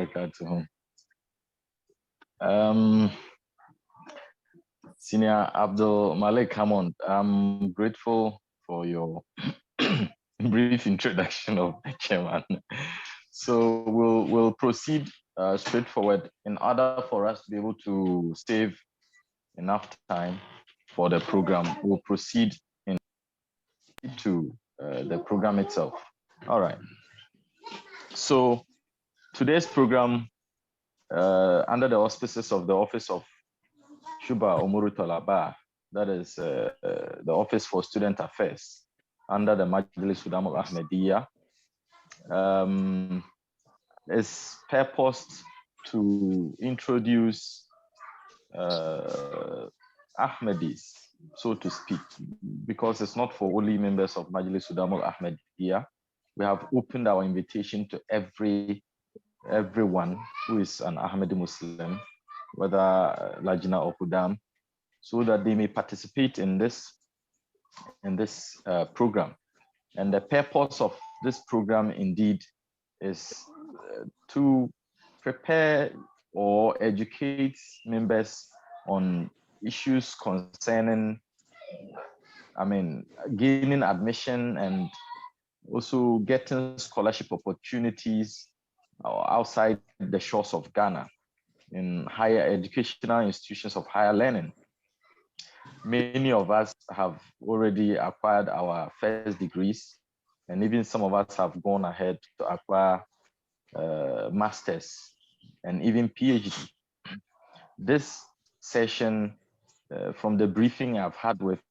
wabarakatuh. Senior Abdul Malik Hammond, I'm grateful for your brief introduction of the chairman. So we'll proceed straightforward in order for us to be able to save enough time for the program. We'll proceed into the program itself. All right. So today's program, under the auspices of the Office of Shuba Omuru Tolaba, that is the Office for Student Affairs, under the Majlis Khuddam of Ahmadiyya, is purposed to introduce Ahmadis, so to speak, because it's not for only members of Majlis Khuddam of Ahmadiyya. We have opened our invitation to everyone who is an Ahmadi Muslim, whether Lajna or Khuddam, so that they may participate in this program. And the purpose of this program indeed is to prepare or educate members on issues concerning, gaining admission and also getting scholarship opportunities outside the shores of Ghana in higher educational institutions of higher learning. Many of us have already acquired our first degrees, and even some of us have gone ahead to acquire masters and even PhD. This session, from the briefing I've had with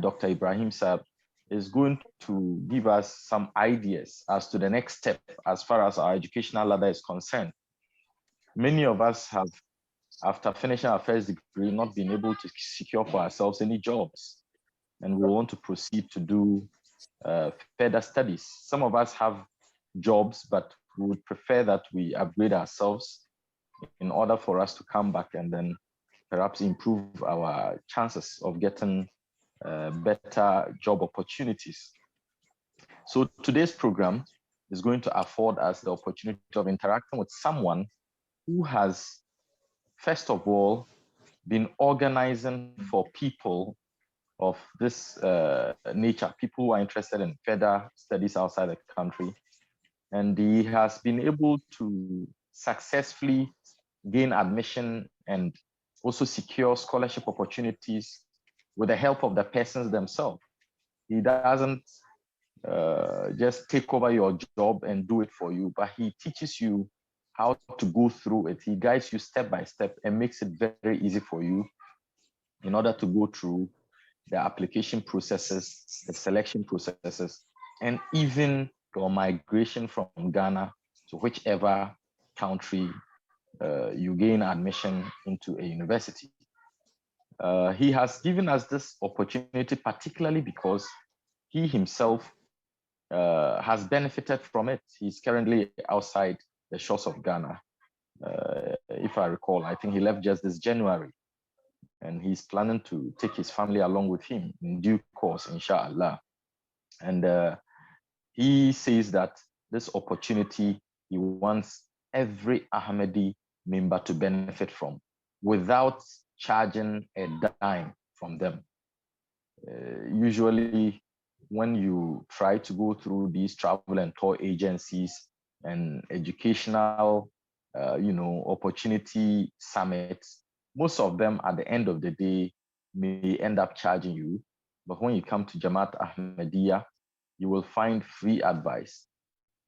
Dr. Ibrahim Sab, is going to give us some ideas as to the next step as far as our educational ladder is concerned. Many of us have, after finishing our first degree, not been able to secure for ourselves any jobs, and we want to proceed to do further studies. Some of us have jobs, but we would prefer that we upgrade ourselves in order for us to come back and then perhaps improve our chances of getting better job opportunities. So today's program is going to afford us the opportunity of interacting with someone who has, first of all, been organizing for people of this nature, people who are interested in further studies outside the country. And he has been able to successfully gain admission and also secure scholarship opportunities with the help of the persons themselves. He doesn't just take over your job and do it for you, but he teaches you how to go through it. He guides you step by step and makes it very easy for you in order to go through the application processes, the selection processes, and even your migration from Ghana to whichever country you gain admission into a university. He has given us this opportunity particularly because he himself has benefited from it. He's currently outside the shores of Ghana. If I recall, I think he left just this January, and he's planning to take his family along with him in due course, inshallah. And he says that this opportunity, he wants every Ahmadi member to benefit from without charging a dime from them. Usually, when you try to go through these travel and tour agencies and educational, opportunity summits, most of them at the end of the day may end up charging you. But when you come to JAMA'AT Ahmadiyya, you will find free advice.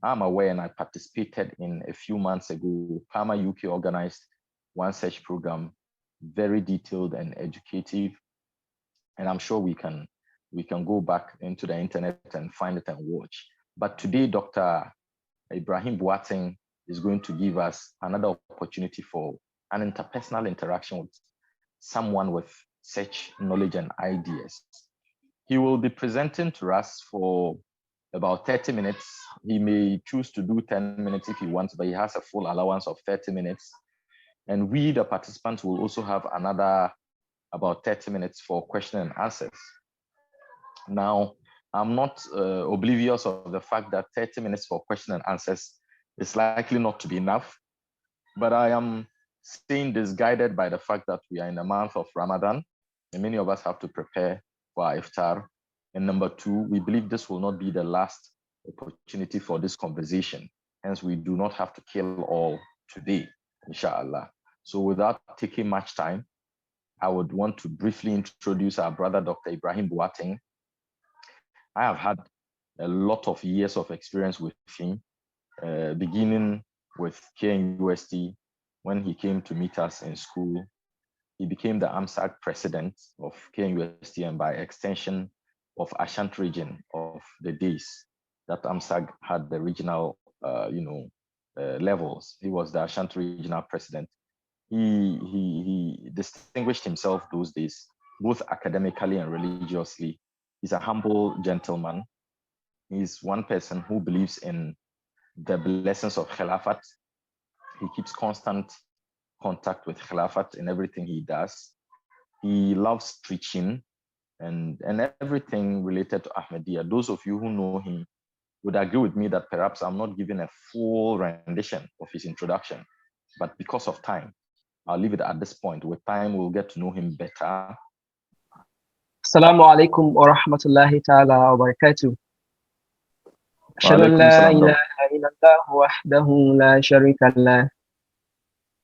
I'm aware, and I participated in a few months ago, PAMA UK organized one such program, very detailed and educative. And I'm sure we can go back into the internet and find it and watch. But today, Dr. Ibrahim Boateng is going to give us another opportunity for an interpersonal interaction with someone with such knowledge and ideas. He will be presenting to us for about 30 minutes. He may choose to do 10 minutes if he wants, but he has a full allowance of 30 minutes. And we, the participants, will also have another about 30 minutes for question and answers. Now, I'm not oblivious of the fact that 30 minutes for question and answers it's likely not to be enough. But I am saying this guided by the fact that we are in the month of Ramadan, and many of us have to prepare for our iftar. And number two, we believe this will not be the last opportunity for this conversation. Hence, we do not have to kill all today, inshallah. So without taking much time, I would want to briefly introduce our brother, Dr. Ibrahim Boateng. I have had a lot of years of experience with him, beginning with KNUST. When he came to meet us in school, he became the AMSAC president of KNUST and by extension of Ashanti region of the days that AMSAC had the regional levels. He was the Ashanti regional president. He distinguished himself those days, both academically and religiously. He's a humble gentleman. He's one person who believes in the blessings of Khilafat. He keeps constant contact with Khilafat in everything he does. He loves preaching and everything related to Ahmadiyya. Those of you who know him would agree with me that perhaps I'm not giving a full rendition of his introduction, but because of time, I'll leave it at this point. With time, we'll get to know him better. Assalamu alaikum wa rahmatullahi ta'ala wa barakatuh. أشهد أن لا إله إلا الله وحده لا شريك له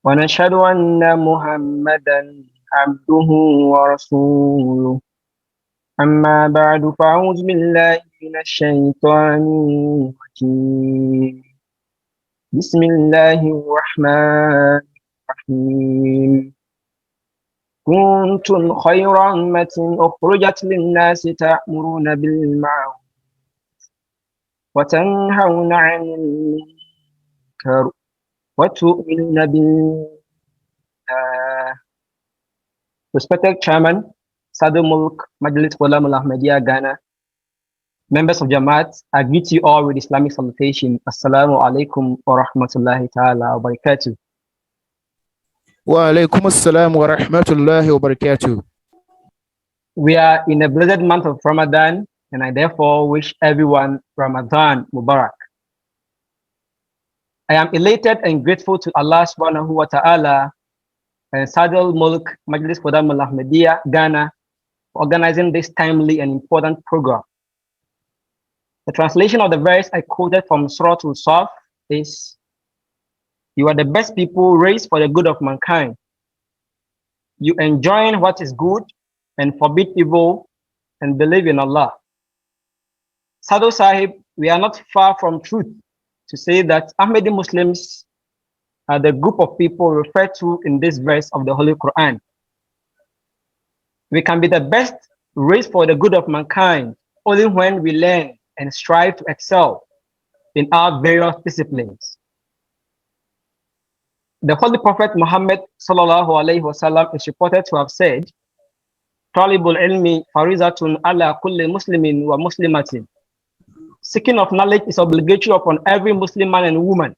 ونشهد أن محمدا عبده ورسوله أما بعد فأعوذ بالله من الشيطان الرجيم بسم الله الرحمن الرحيم كنتم خير أمة أخرجت للناس تأمرون بالمعروف وتنهون عن المنكر وتؤمنون بالله. Respected Chairman, Sadr Mulk, Majlis Khuddam al-Ahmadiyya, Ghana, members of JAMA'AT, I greet you all with Islamic salutation. Assalamu alaikum wa rahmatullahi ta'ala wa barakatuh. Wa alaikum assalam wa rahmatullahi wa barakatuh. We are in a blessed month of Ramadan, and I therefore wish everyone Ramadan Mubarak. I am elated and grateful to Allah subhanahu wa ta'ala and Sadr Mulk, Majlis Khuddam al-Ahmadiyya, Ghana, for organizing this timely and important program. The translation of the verse I quoted from Surah Al-Saf is, "You are the best people raised for the good of mankind. You enjoin what is good and forbid evil and believe in Allah." Sadr Sahib, we are not far from truth to say that Ahmadi Muslims are the group of people referred to in this verse of the Holy Quran. We can be the best raised for the good of mankind only when we learn and strive to excel in our various disciplines. The Holy Prophet Muhammad sallallahu alaihi wasallam is reported to have said, "Talibul ilmi farizatun ala kulli muslimin wa muslimatin." Seeking of knowledge is obligatory upon every Muslim man and woman.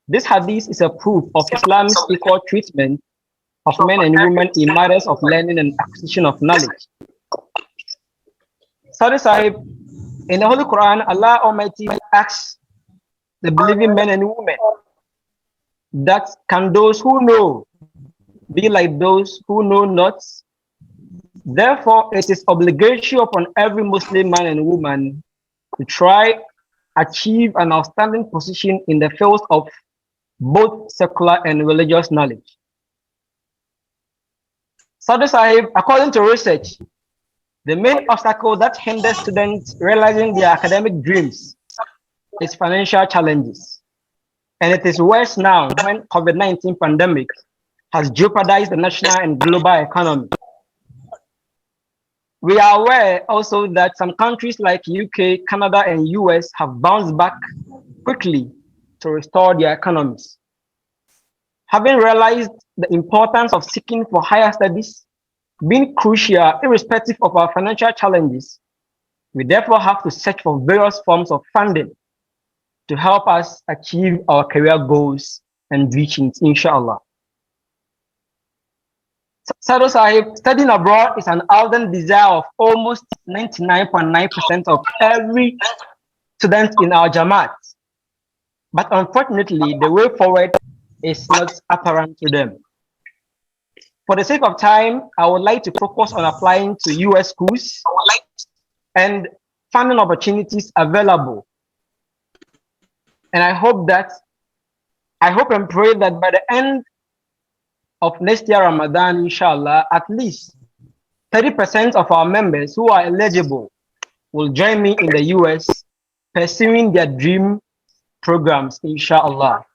This hadith is a proof of Islam's equal treatment of men and women in matters of learning and acquisition of knowledge. Sadr Sahib, in the Holy Quran, Allah Almighty asks the believing men and women that can those who know be like those who know not? Therefore, it is obligatory upon every Muslim man and woman to try achieve an outstanding position in the fields of both secular and religious knowledge. Sadr Sahib, according to research, the main obstacle that hinders students realizing their academic dreams is financial challenges. And it is worse now when COVID-19 pandemic has jeopardized the national and global economy. We are aware also that some countries like UK, Canada, and US have bounced back quickly to restore their economies. Having realized the importance of seeking for higher studies being crucial irrespective of our financial challenges, we therefore have to search for various forms of funding to help us achieve our career goals and reaching, inshallah. Sadr Sahib, studying abroad is an ardent desire of almost 99.9% of every student in our JAMA'AT. But unfortunately, the way forward is not apparent to them. For the sake of time, I would like to focus on applying to US schools and funding opportunities available. And I hope and pray that by the end of next year, Ramadan, inshallah, at least 30% of our members who are eligible will join me in the US pursuing their dream programs, inshallah.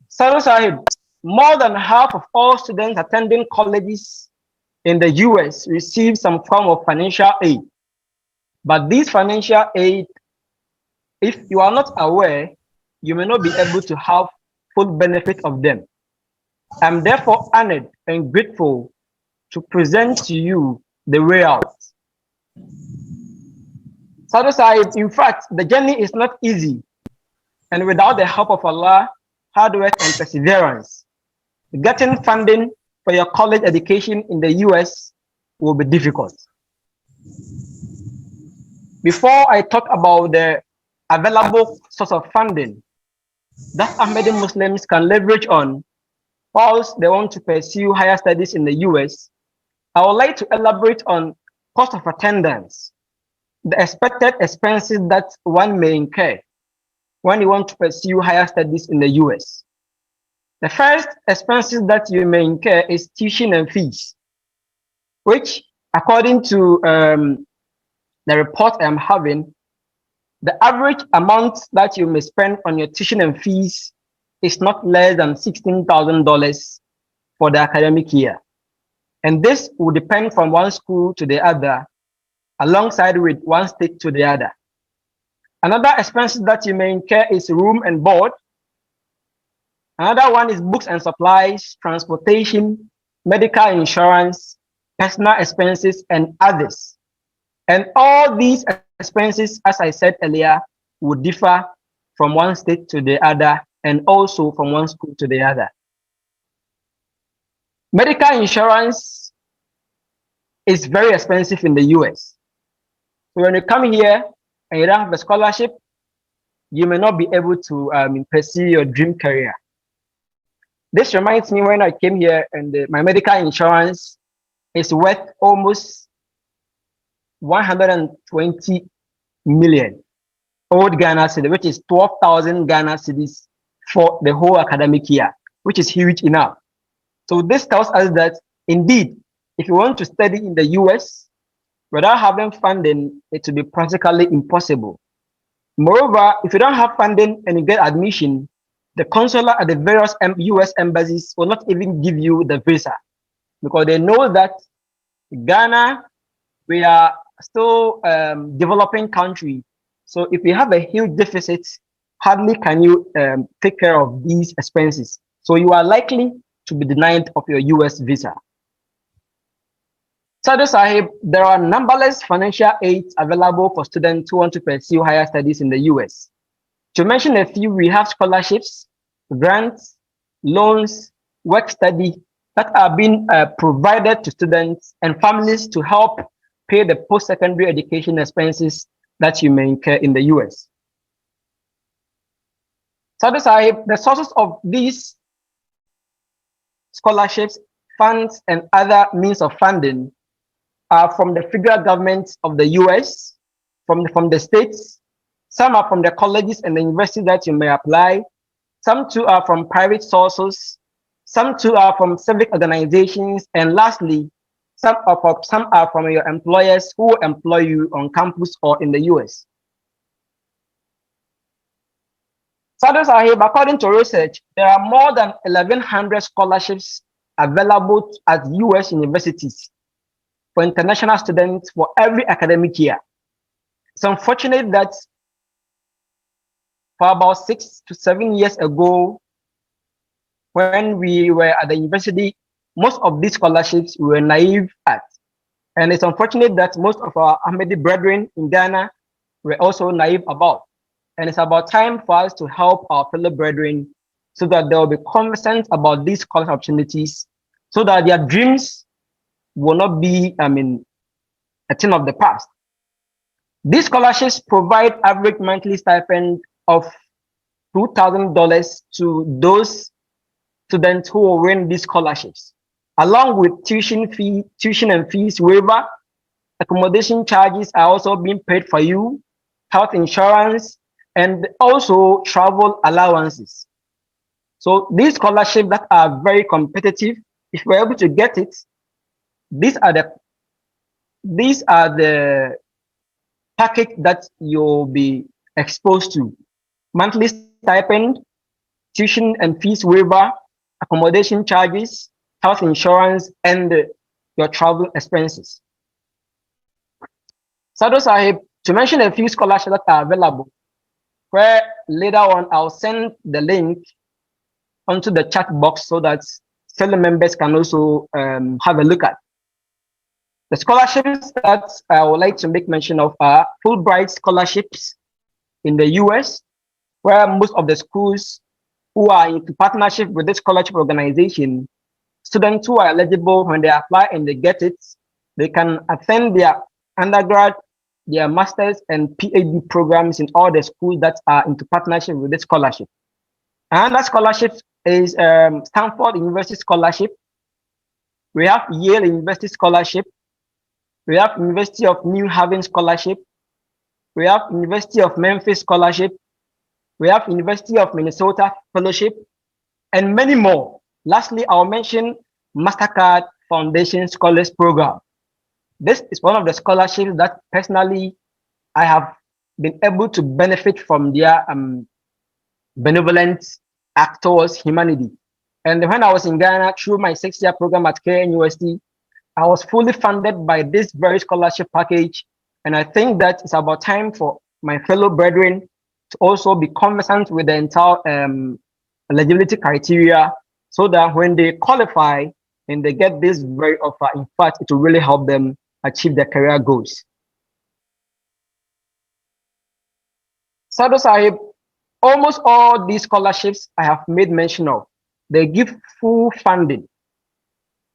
Sadr Sahib, more than half of all students attending colleges in the US receive some form of financial aid. But this financial aid, if you are not aware, you may not be able to have full benefit of them. I'm therefore honored and grateful to present to you the way out. Sadr Sahib, in fact, the journey is not easy. And without the help of Allah, hard work and perseverance, getting funding for your college education in the US will be difficult. Before I talk about the available source of funding that Ahmadi Muslims can leverage on whilst they want to pursue higher studies in the US, I would like to elaborate on cost of attendance, the expected expenses that one may incur when you want to pursue higher studies in the US. The first expenses that you may incur is tuition and fees, which according to the report I'm having, the average amount that you may spend on your tuition and fees is not less than $16,000 for the academic year. And this will depend from one school to the other, alongside with one state to the other. Another expenses that you may incur is room and board. Another one is books and supplies, transportation, medical insurance, personal expenses, and others. And all these expenses, as I said earlier, would differ from one state to the other and also from one school to the other. Medical insurance is very expensive in the US. So when you come here and you don't have a scholarship, you may not be able to pursue your dream career. This reminds me when I came here and my medical insurance is worth almost 120 million old Ghana cedis, which is 12,000 Ghana cedis for the whole academic year, which is huge enough. So this tells us that indeed, if you want to study in the US without having funding, it will be practically impossible. Moreover, if you don't have funding and you get admission, the consular at the various US embassies will not even give you the visa because they know that Ghana, we are still developing country. So if you have a huge deficit, hardly can you take care of these expenses. So you are likely to be denied of your US visa. Sadr Sahib, there are numberless financial aids available for students who want to pursue higher studies in the US. To mention a few, we have scholarships, grants, loans, work study that are being provided to students and families to help pay the post-secondary education expenses that you may incur in the US. Sadr Sahib, the sources of these scholarships, funds, and other means of funding are from the federal government of the US, from the states. Some are from the colleges and the universities that you may apply. Some too are from private sources. Some too are from civic organizations. And lastly, some are from your employers who employ you on campus or in the US. Sadr Sahib, according to research, there are more than 1,100 scholarships available at US universities for international students for every academic year. It's unfortunate that for about 6 to 7 years ago, when we were at the university, most of these scholarships we were naive at. And it's unfortunate that most of our Ahmadi brethren in Ghana were also naive about. And it's about time for us to help our fellow brethren so that they will be conversant about these scholarship opportunities so that their dreams will not be, a thing of the past. These scholarships provide average monthly stipend of $2,000 to those students who will win these scholarships, along with tuition and fees waiver. Accommodation charges are also being paid for you, health insurance, and also travel allowances. So these scholarships that are very competitive, if we're able to get it, these are the package that you'll be exposed to: monthly stipend, tuition and fees waiver, accommodation charges, health insurance, and your travel expenses. Sadr Sahib, to mention a few scholarships that are available, where later on I'll send the link onto the chat box so that fellow members can also have a look at. The scholarships that I would like to make mention of are Fulbright scholarships in the US, where most of the schools who are into partnership with this scholarship organization, students who are eligible, when they apply and they get it, they can attend their undergrad, their master's and PhD programs in all the schools that are into partnership with this scholarship. And that scholarship is Stanford University Scholarship. We have Yale University Scholarship. We have University of New Haven Scholarship. We have University of Memphis Scholarship. We have University of Minnesota Fellowship, and many more. Lastly, I'll mention MasterCard Foundation Scholars Program. This is one of the scholarships that personally I have been able to benefit from their benevolent act towards humanity. And when I was in Ghana through my 6-year program at KNUST, I was fully funded by this very scholarship package. And I think that it's about time for my fellow brethren to also be conversant with the entire eligibility criteria, so that when they qualify and they get this very offer, in fact, it will really help them achieve their career goals. Sadr Sahib, almost all these scholarships I have made mention of, they give full funding.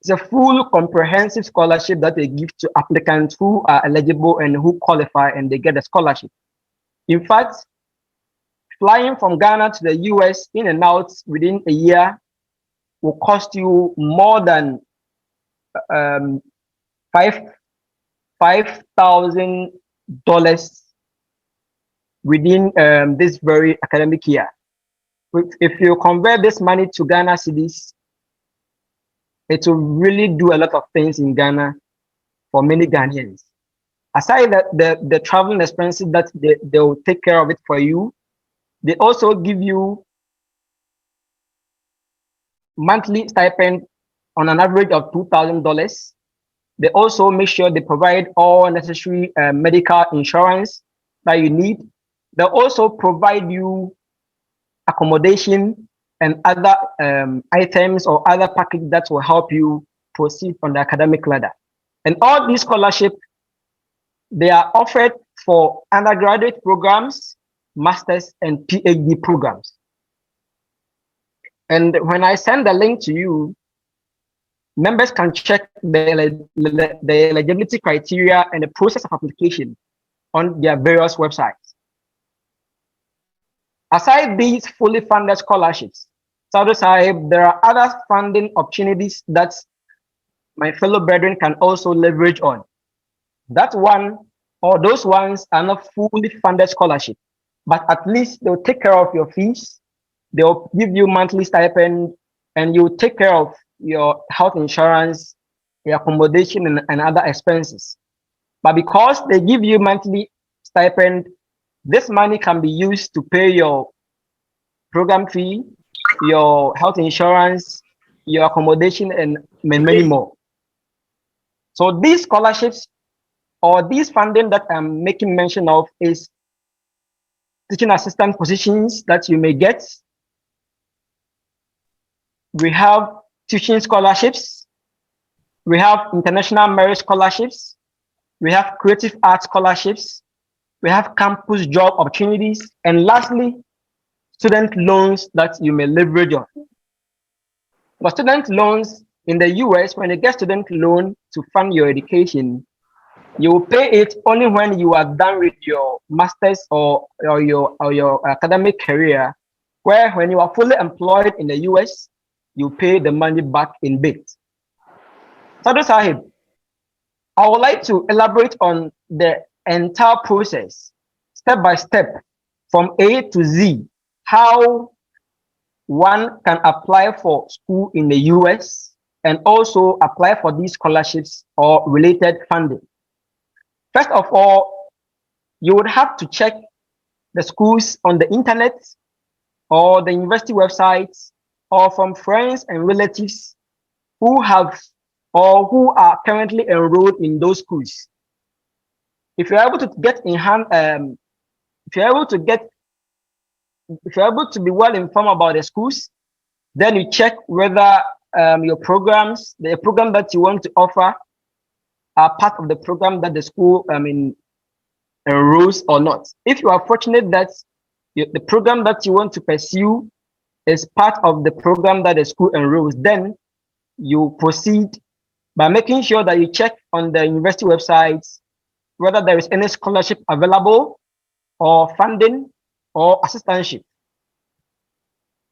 It's a full comprehensive scholarship that they give to applicants who are eligible and who qualify and they get a scholarship. In fact, flying from Ghana to the US in and out within a year will cost you more than $5,000 within this very academic year. If you convert this money to Ghana cedis, it will really do a lot of things in Ghana for many Ghanaians. Aside that the traveling expenses that they will take care of it for you, they also give you monthly stipend on an average of $2,000. They also make sure they provide all necessary medical insurance that you need. They also provide you accommodation and other items or other packages that will help you proceed on the academic ladder. And all these scholarships, they are offered for undergraduate programs, master's and PhD programs. And when I send the link to you, members can check the eligibility criteria and the process of application on their various websites. Aside these fully funded scholarships, Sadr Sahib, there are other funding opportunities that my fellow brethren can also leverage on. That one, or those ones, are not fully funded scholarship, but at least they'll take care of your fees, they'll give you monthly stipend, and you take care of your health insurance, your accommodation, and other expenses. But because they give you monthly stipend, this money can be used to pay your program fee, your health insurance, your accommodation, and many more. So these scholarships or these funding that I'm making mention of is teaching assistant positions that you may get. We have teaching scholarships. We have international merit scholarships. We have creative arts scholarships. We have campus job opportunities. And lastly, student loans that you may leverage on. For student loans in the US, when you get student loan to fund your education, You will pay it only when you are done with your master's or your academic career, where when you are fully employed in the US, you pay the money back in bits. Sadr Sahib, I would like to elaborate on the entire process, step by step, from A to Z, how one can apply for school in the US and also apply for these scholarships or related funding. First of all, you would have to check the schools on the internet or the university websites or from friends and relatives who have or who are currently enrolled in those schools. If you're able to get in hand, if you're able to get, if you're able to be well informed about the schools, then you check whether your programs, the program that you want to offer, are part of the program that the school, enrolls or not. If you are fortunate that the program that you want to pursue is part of the program that the school enrolls, then you proceed by making sure that you check on the university websites whether there is any scholarship available or funding or assistantship.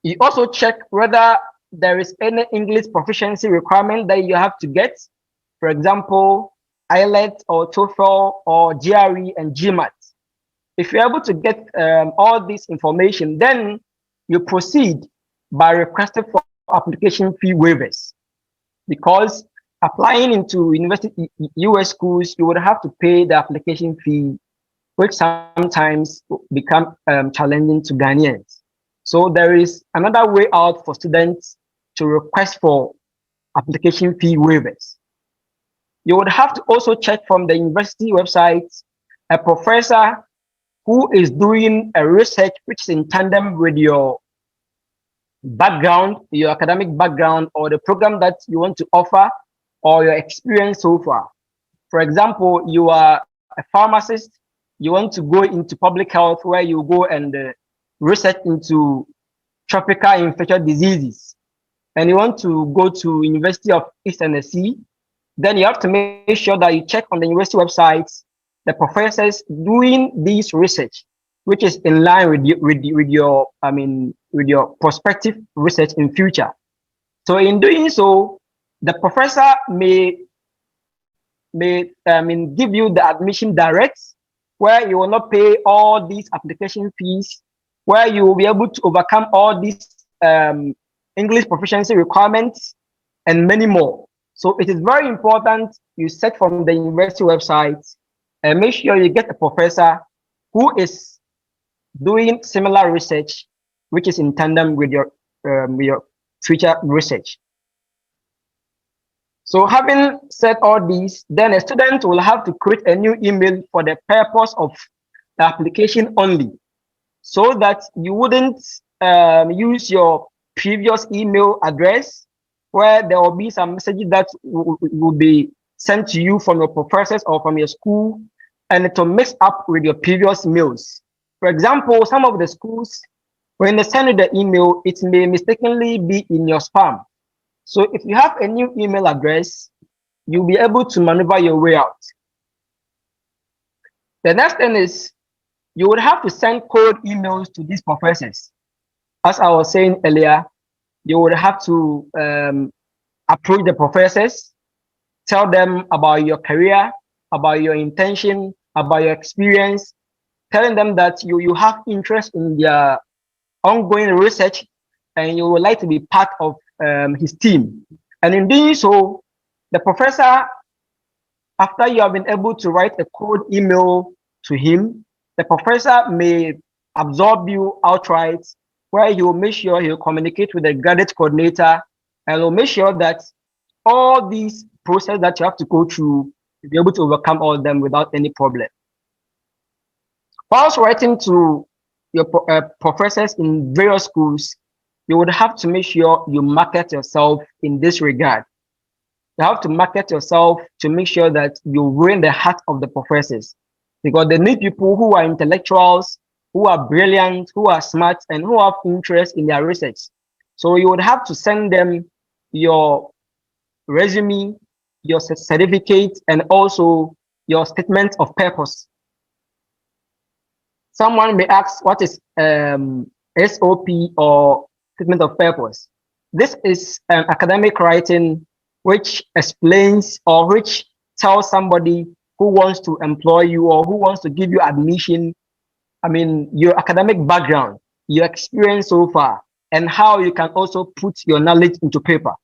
You also check whether there is any English proficiency requirement that you have to get. For example, IELTS or TOEFL or GRE and JAMA'AT. If you're able to get all this information, then you proceed by requesting for application fee waivers. Because applying into university US schools, you would have to pay the application fee, which sometimes become challenging to Ghanaians. So there is another way out for students to request for application fee waivers. You would have to also check from the university website a professor who is doing a research which is in tandem with your background, your academic background, or the program that you want to offer, or your experience so far. For example, you are a pharmacist, you want to go into public health where you go and research into tropical infectious diseases, and you want to go to University of East Tennessee, then you have to make sure that you check on the university websites the professors doing this research, which is in line with your prospective research in future. So in doing so, the professor may give you the admission direct, where you will not pay all these application fees, where you will be able to overcome all these English proficiency requirements and many more. So it is very important you search from the university website and make sure you get a professor who is doing similar research, which is in tandem with your future research. So having said all these, then a student will have to create a new email for the purpose of the application only, so that you wouldn't use your previous email address, where there will be some messages that will be sent to you from your professors or from your school, and it will mix up with your previous mails. For example, some of the schools, when they send you the email, it may mistakenly be in your spam. So if you have a new email address, you'll be able to maneuver your way out. The next thing is you would have to send cold emails to these professors. As I was saying earlier, you would have to approach the professors, tell them about your career, about your intention, about your experience, telling them that you have interest in their ongoing research and you would like to be part of his team. And in doing so, the professor, after you have been able to write a cold email to him, the professor may absorb you outright, where he will make sure he will communicate with the graduate coordinator and will make sure that all these process that you have to go through, you'll be able to overcome all of them without any problem. Whilst writing to your professors in various schools, you would have to make sure you market yourself in this regard. You have to market yourself to make sure that you win the heart of the professors, because they need people who are intellectuals, who are brilliant, who are smart, and who have interest in their research. So you would have to send them your resume, your certificate, and also your statement of purpose. Someone may ask, what is SOP or statement of purpose? This is an academic writing which explains or which tells somebody who wants to employ you or who wants to give you admission, I mean, your academic background, your experience so far, and how you can also put your knowledge into paper.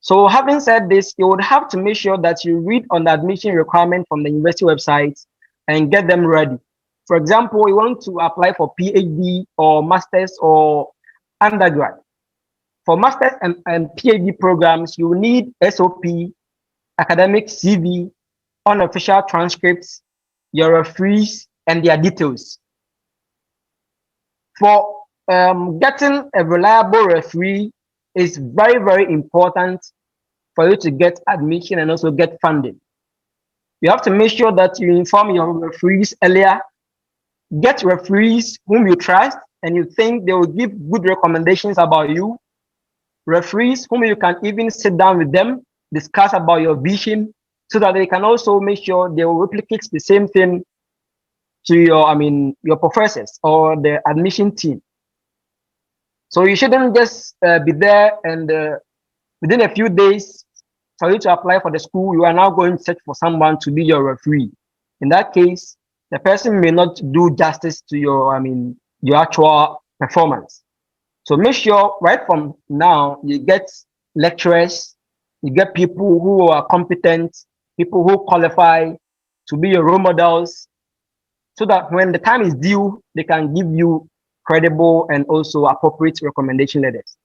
So having said this, you would have to make sure that you read on the admission requirement from the university website and get them ready. For example, you want to apply for PhD or master's or undergrad. For master's and PhD programs, you need SOP, academic CV, unofficial transcripts, your referees, and their details. For getting a reliable referee is very, very important for you to get admission and also get funding. You have to make sure that you inform your referees earlier. Get referees whom you trust and you think they will give good recommendations about you. Referees whom you can even sit down with them, discuss about your vision, so that they can also make sure they will replicate the same thing to your professors or the admission team. So you shouldn't just be there and within a few days for you to apply for the school, you are now going to search for someone to be your referee. In that case, the person may not do justice to your actual performance. So make sure right from now you get lecturers, you get people who are competent, people who qualify to be your role models, so that when the time is due, they can give you credible and also appropriate recommendation letters.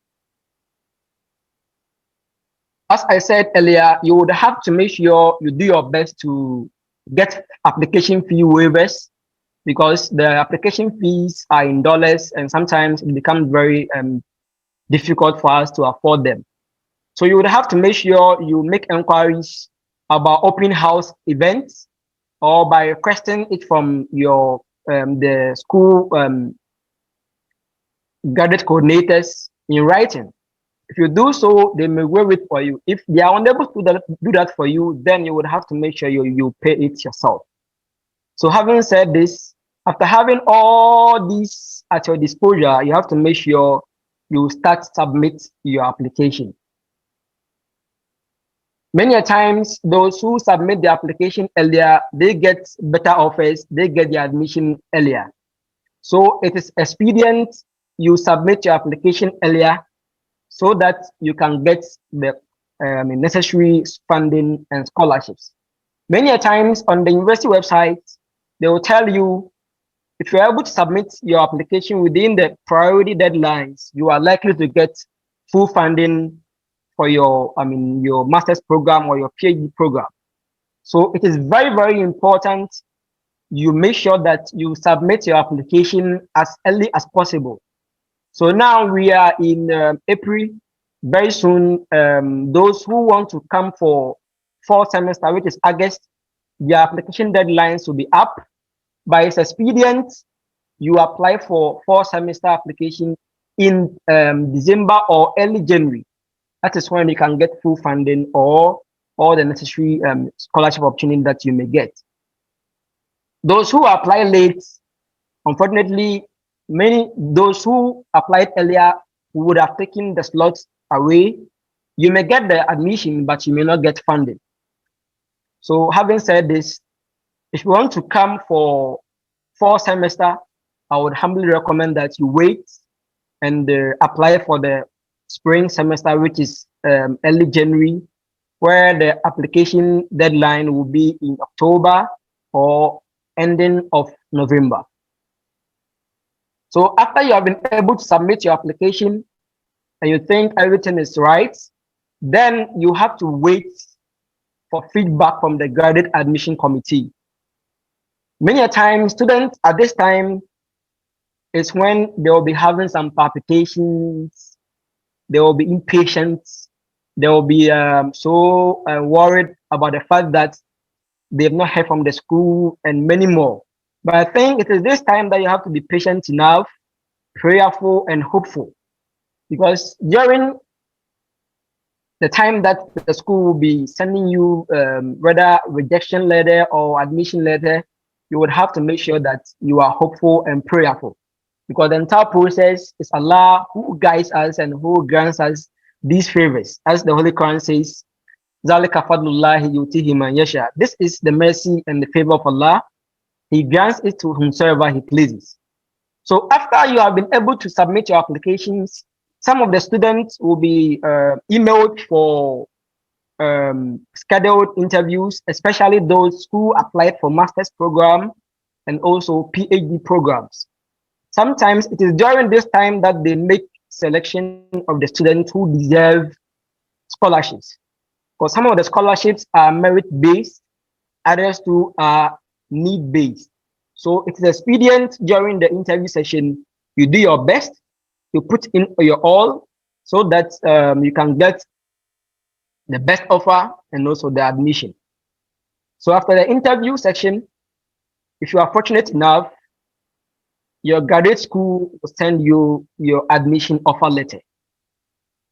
As I said earlier, you would have to make sure you do your best to get application fee waivers, because the application fees are in dollars and sometimes it becomes very difficult for us to afford them. So you would have to make sure you make inquiries about open house events or by requesting it from your the school graduate coordinators in writing. If you do so, they may waive it for you. If they are unable to do that for you, then you would have to make sure you pay it yourself. So having said this, after having all these at your disposal, you have to make sure you submit your application. Many times, those who submit the application earlier, they get better offers, they get the admission earlier. So it is expedient you submit your application earlier so that you can get the necessary funding and scholarships. Many times on the university website, they will tell you if you're able to submit your application within the priority deadlines, you are likely to get full funding for your master's program or your PhD program. So it is very, very important you make sure that you submit your application as early as possible. So now we are in April. Very soon, those who want to come for fall semester, which is August, their application deadlines will be up. By its expedient, you apply for fall semester application in December or early January. That is when you can get full funding or all the necessary scholarship opportunity that you may get. Those who apply late, unfortunately, those who applied earlier would have taken the slots away. You may get the admission, but you may not get funding. So having said this, if you want to come for fall semester, I would humbly recommend that you wait and apply for the spring semester, which is early January, where the application deadline will be in October or ending of November. So after you have been able to submit your application and you think everything is right, then you have to wait for feedback from the graduate admission committee. Many times, students at this time is when they will be having some palpitations, they will be impatient, they will be so worried about the fact that they have not heard from the school and many more. But I think it is this time that you have to be patient enough, prayerful and hopeful, because during the time that the school will be sending you whether rejection letter or admission letter, you would have to make sure that you are hopeful and prayerful, because the entire process is Allah who guides us and who grants us these favors. As the Holy Quran says, ذَلِكَ فَضْلُ اللَّهِ يُؤْتِيهِ مَنْ يَشَاءُ. This is the mercy and the favor of Allah. He grants it to whomsoever He pleases. So after you have been able to submit your applications, some of the students will be emailed for scheduled interviews, especially those who applied for master's program and also PhD programs. Sometimes it is during this time that they make selection of the students who deserve scholarships. Because some of the scholarships are merit-based, others too are need-based. So it is expedient during the interview session, you do your best, you put in your all, so that you can get the best offer and also the admission. So after the interview section, if you are fortunate enough, your graduate school will send you your admission offer letter.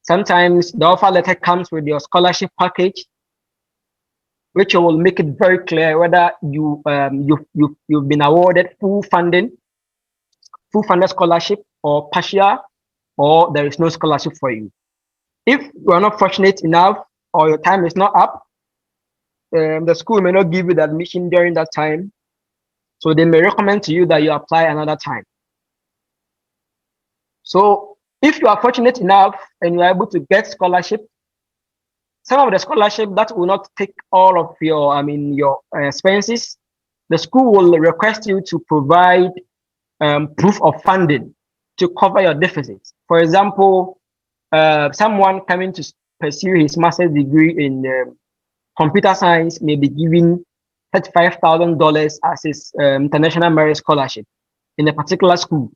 Sometimes the offer letter comes with your scholarship package, which will make it very clear whether you've been awarded full funded scholarship or partial, or there is no scholarship for you. If you are not fortunate enough or your time is not up, the school may not give you the admission during that time, so they may recommend to you that you apply another time. So if you are fortunate enough and you are able to get scholarship, some of the scholarship that will not take all of your, your expenses, the school will request you to provide proof of funding to cover your deficits. For example, someone coming to pursue his master's degree in computer science may be given $35,000 as his international merit scholarship in a particular school.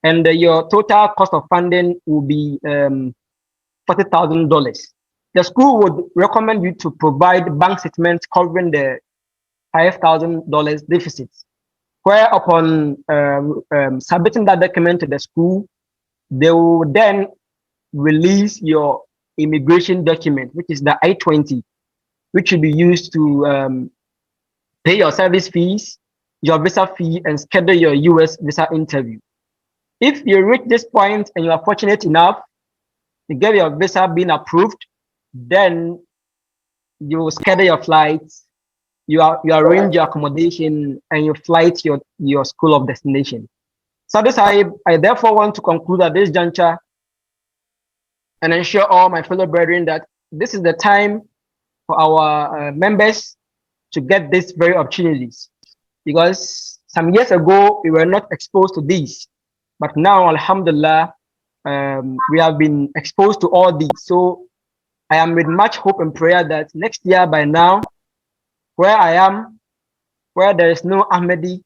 And your total cost of funding will be $40,000. The school would recommend you to provide bank statements covering the $5,000 deficits, where upon submitting that document to the school, they will then release your immigration document, which is the I-20, which will be used to pay your service fees, your visa fee, and schedule your US visa interview. If you reach this point and you are fortunate enough to get your visa being approved, then you will schedule your flights, you arrange your accommodation, and you flight your school of destination. So this I therefore want to conclude at this juncture and ensure all my fellow brethren that this is the time for our members to get these very opportunities, because some years ago we were not exposed to these, but now alhamdulillah we have been exposed to all these. So I am with much hope and prayer that next year by now, where I am, where there is no Ahmadi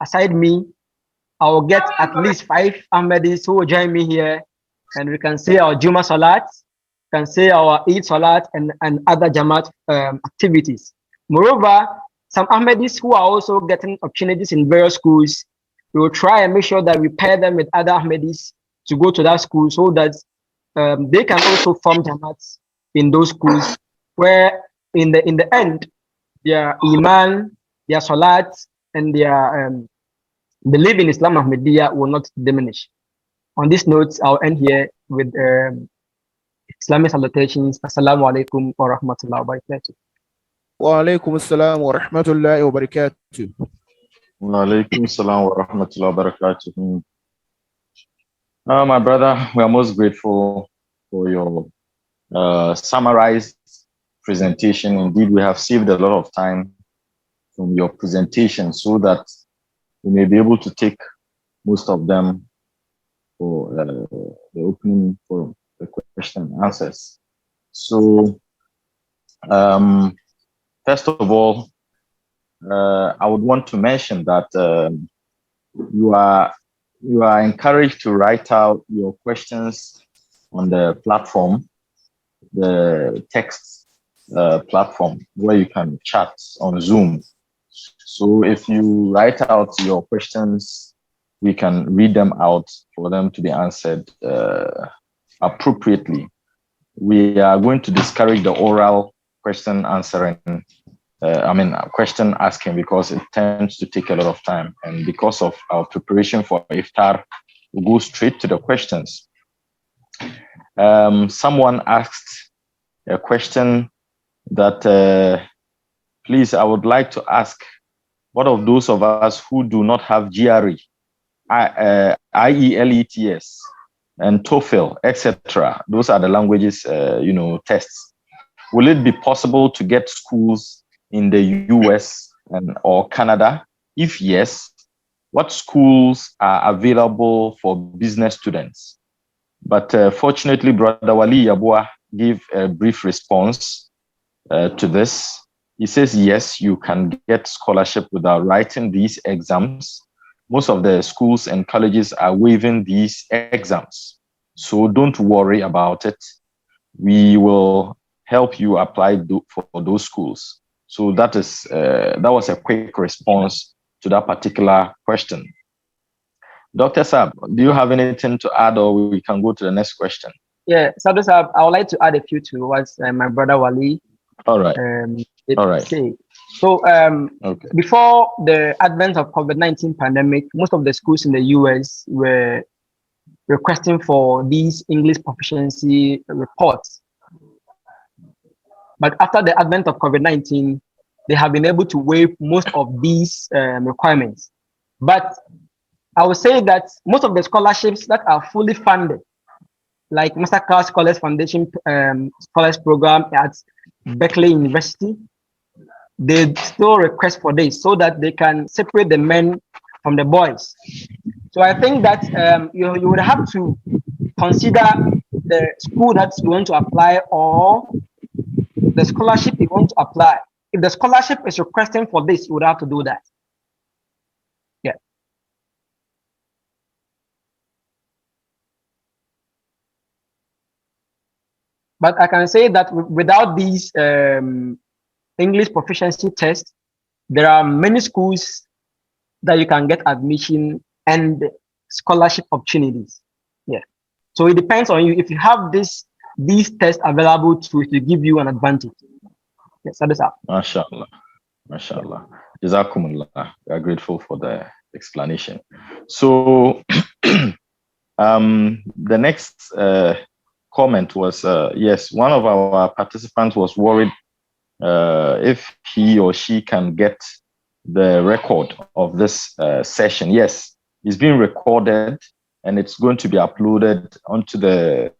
aside me, I will get at least 5 Ahmadis who will join me here, and we can say our Juma Salat, can say our Eid Salat, and other Jamaat activities. Moreover, some Ahmadis who are also getting opportunities in various schools, we will try and make sure that we pair them with other Ahmadis to go to that school, so that they can also form Jamaats in those schools, where in the end, their Iman, their Salat, and their belief in Islam Ahmadiyya will not diminish. On this note, I'll end here with Islamic salutations. Assalamu alaikum wa rahmatullahi wa barakatuh. Wa alaikum assalam wa rahmatullahi wa barakatuh. Wa alaikum assalam wa rahmatullahi wa barakatuh. My brother, we are most grateful for your summarized presentation. Indeed, we have saved a lot of time from your presentation so that we may be able to take most of them for the opening for the question and answers. So, first of all, I would want to mention that you are encouraged to write out your questions on the platform, the text platform, where you can chat on Zoom. So if you write out your questions, we can read them out for them to be answered appropriately we are going to discourage the oral question answering, question asking, because it tends to take a lot of time. And because of our preparation for iftar, we go straight to the questions. Someone asked a question that, please, I would like to ask, what of those of us who do not have GRE, IELTS, and TOEFL, etc.? Those are the languages, tests. Will it be possible to get schools in the US or Canada? If yes, what schools are available for business students? But fortunately, Brother Wali Yabua gave a brief response to this. He says, yes, you can get scholarship without writing these exams. Most of the schools and colleges are waiving these exams. So don't worry about it. We will help you apply for those schools. So that was a quick response to that particular question. Dr. Saab, do you have anything to add, or we can go to the next question? Yeah, Sadr Saab, I would like to add a few to what my brother Wali All right. say. So before the advent of COVID-19 pandemic, most of the schools in the US were requesting for these English proficiency reports. But after the advent of COVID-19, they have been able to waive most of these requirements. But I would say that most of the scholarships that are fully funded, like Mastercard Scholars Foundation Scholars Program at Berkeley University, they still request for this so that they can separate the men from the boys. So I think that you would have to consider the school that you want to apply or the scholarship you want to apply. If the scholarship is requesting for this, you would have to do that. Yeah. But I can say that without these English proficiency tests, there are many schools that you can get admission and scholarship opportunities. Yeah. So it depends on you. If you have these tests available to give you an advantage. Yes, that is all. MashaAllah. MashaAllah. Jazakumullah. We are grateful for the explanation. So the next comment was, yes, one of our participants was worried if he or she can get the record of this session. Yes, it's being recorded and it's going to be uploaded onto the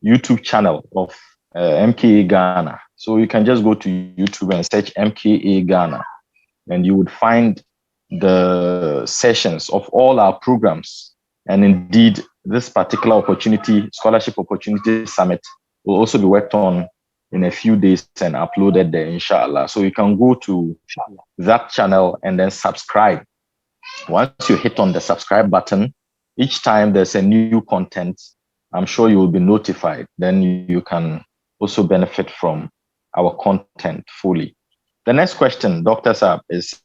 YouTube channel of MKA Ghana. So you can just go to YouTube and search MKA Ghana, and you would find the sessions of all our programs. And indeed, this particular opportunity, Scholarship Opportunity Summit, will also be worked on in a few days and uploaded there, inshallah. So you can go to that channel and then subscribe. Once you hit on the subscribe button, each time there's a new content, I'm sure you will be notified. Then you can also benefit from our content fully. The next question, Dr. Saab, is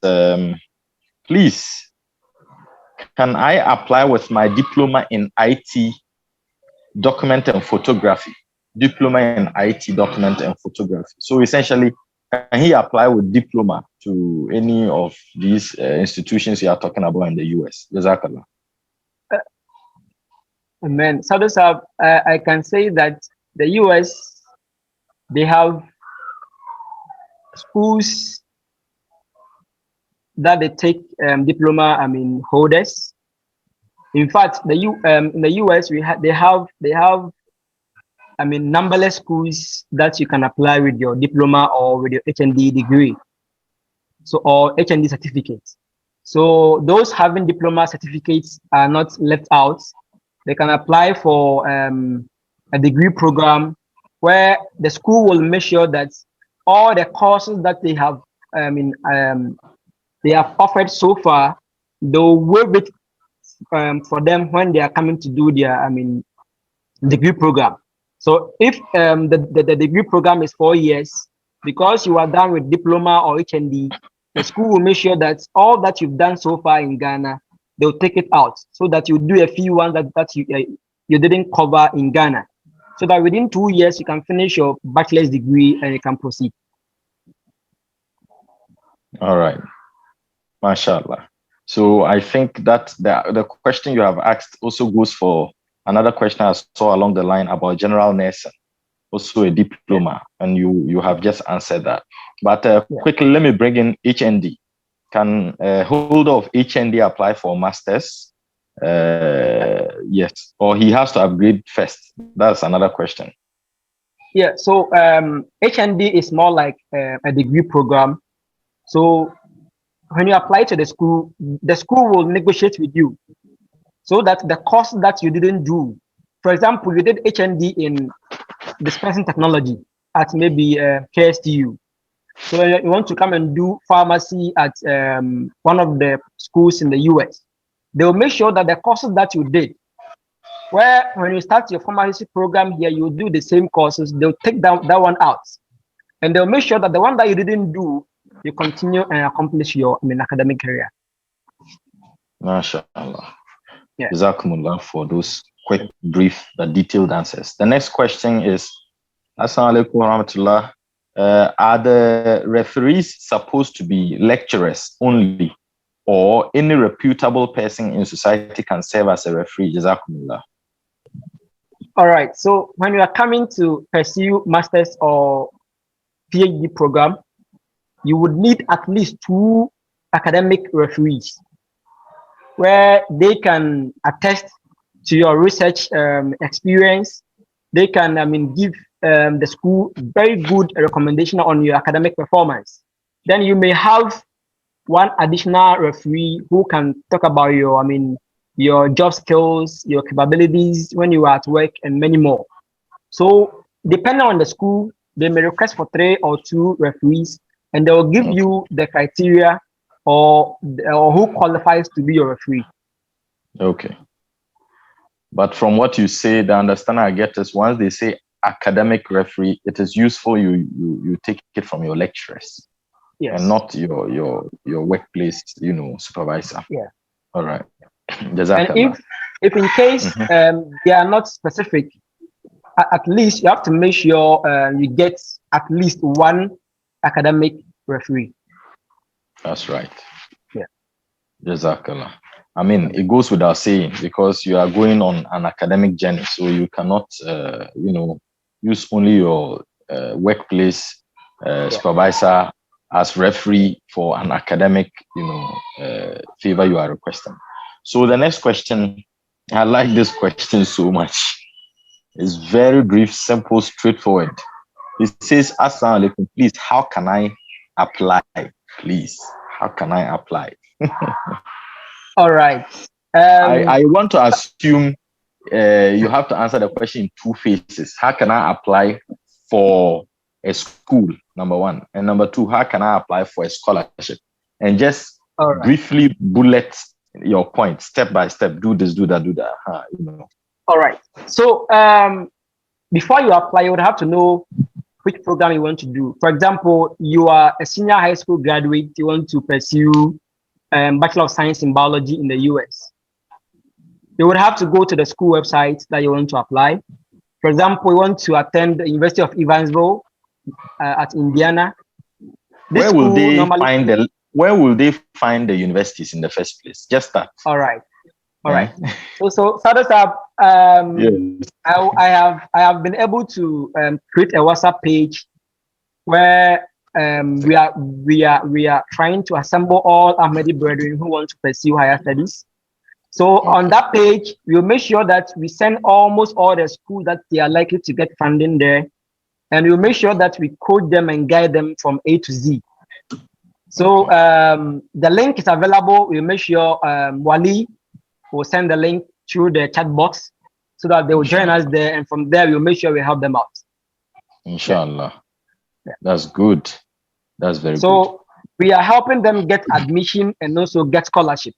please, can I apply with my diploma in IT, document and photography? Diploma in IT, document and photography. So essentially, can he apply with diploma to any of these institutions you are talking about in the US? Jazakallah. Amen. Sadr Saab, I can say that the US, they have schools that they take diploma, holders. In fact, in the US, they have numberless schools that you can apply with your diploma or with your HND degree, so or HND certificates. So those having diploma certificates are not left out. They can apply for a degree program where the school will make sure that all the courses that they have offered so far, they'll waive it for them when they are coming to do their degree program. So if the degree program is 4 years, because you are done with diploma or HND, the school will make sure that all that you've done so far in Ghana, they'll take it out so that you do a few ones that you didn't cover in Ghana. so that within 2 years you can finish your bachelor's degree and you can proceed. All right. MashaAllah. So I think that the question you have asked also goes for another question I saw along the line about general nursing, also a diploma, and you have just answered that. But quickly, let me bring in HND. Can a holder of HND apply for masters? Yes, or he has to upgrade first? That's another question. Yeah, so HND is more like a degree program. So when you apply to the school will negotiate with you so that the course that you didn't do, for example, you did HND in dispensing technology at maybe KSTU. So you want to come and do pharmacy at one of the schools in the US. They'll make sure that the courses that you did, where when you start your pharmacy program here, you do the same courses, they'll take that one out. And they'll make sure that the one that you didn't do, you continue and accomplish your academic career. MashaAllah. Yeah. Jazakumullah for those quick, brief, detailed answers. The next question is, Assalamu alaikum wa rahmatullah. Are the referees supposed to be lecturers only, or any reputable person in society can serve as a referee? Jazakumullah. All right. So when you are coming to pursue master's or PhD program, you would need at least 2 academic referees where they can attest to your research experience. They can, give the school very good recommendation on your academic performance. Then you may have 1 additional referee who can talk about your job skills, your capabilities when you are at work, and many more. So depending on the school, they may request for 3 or 2 referees, and they will give you the criteria or who qualifies to be your referee. Okay. But from what you say, the understanding I get is once they say academic referee, it is useful you take it from your lecturers. Yes. And not your workplace, supervisor. Yeah. All right. And if in case they are not specific, at least you have to make sure you get at least 1 academic referee. That's right. Yeah. Jazakallah. It goes without saying because you are going on an academic journey, so you cannot, use only your workplace supervisor as referee for an academic, favor you are requesting. So the next question, I like this question so much. It's very brief, simple, straightforward. It says, Assalamu alaikum, please, how can I apply? Please, how can I apply? All right. I want to assume you have to answer the question in 2 phases. How can I apply for a school, number 1? And number 2, how can I apply for a scholarship? And just briefly bullet your point, step by step. Do this, do that, do that. All right. So before you apply, you would have to know which program you want to do. For example, you are a senior high school graduate. You want to pursue Bachelor of Science in Biology in the US. You would have to go to the school website that you want to apply. For example, you want to attend the University of Evansville at Indiana. Where will they find the universities in the first place? Just that. All right. So Sadr, yes. I have been able to create a WhatsApp page where we are trying to assemble all Ahmadi brethren who want to pursue higher studies. So on that page, we'll make sure that we send almost all the schools that they are likely to get funding there, and we'll make sure that we code them and guide them from A to Z. So the link is available. We'll make sure Wali will send the link through the chat box so that they will join us there, and from there we'll make sure we help them out. Inshallah. Yeah. That's good. That's very good. So we are helping them get admission and also get scholarship.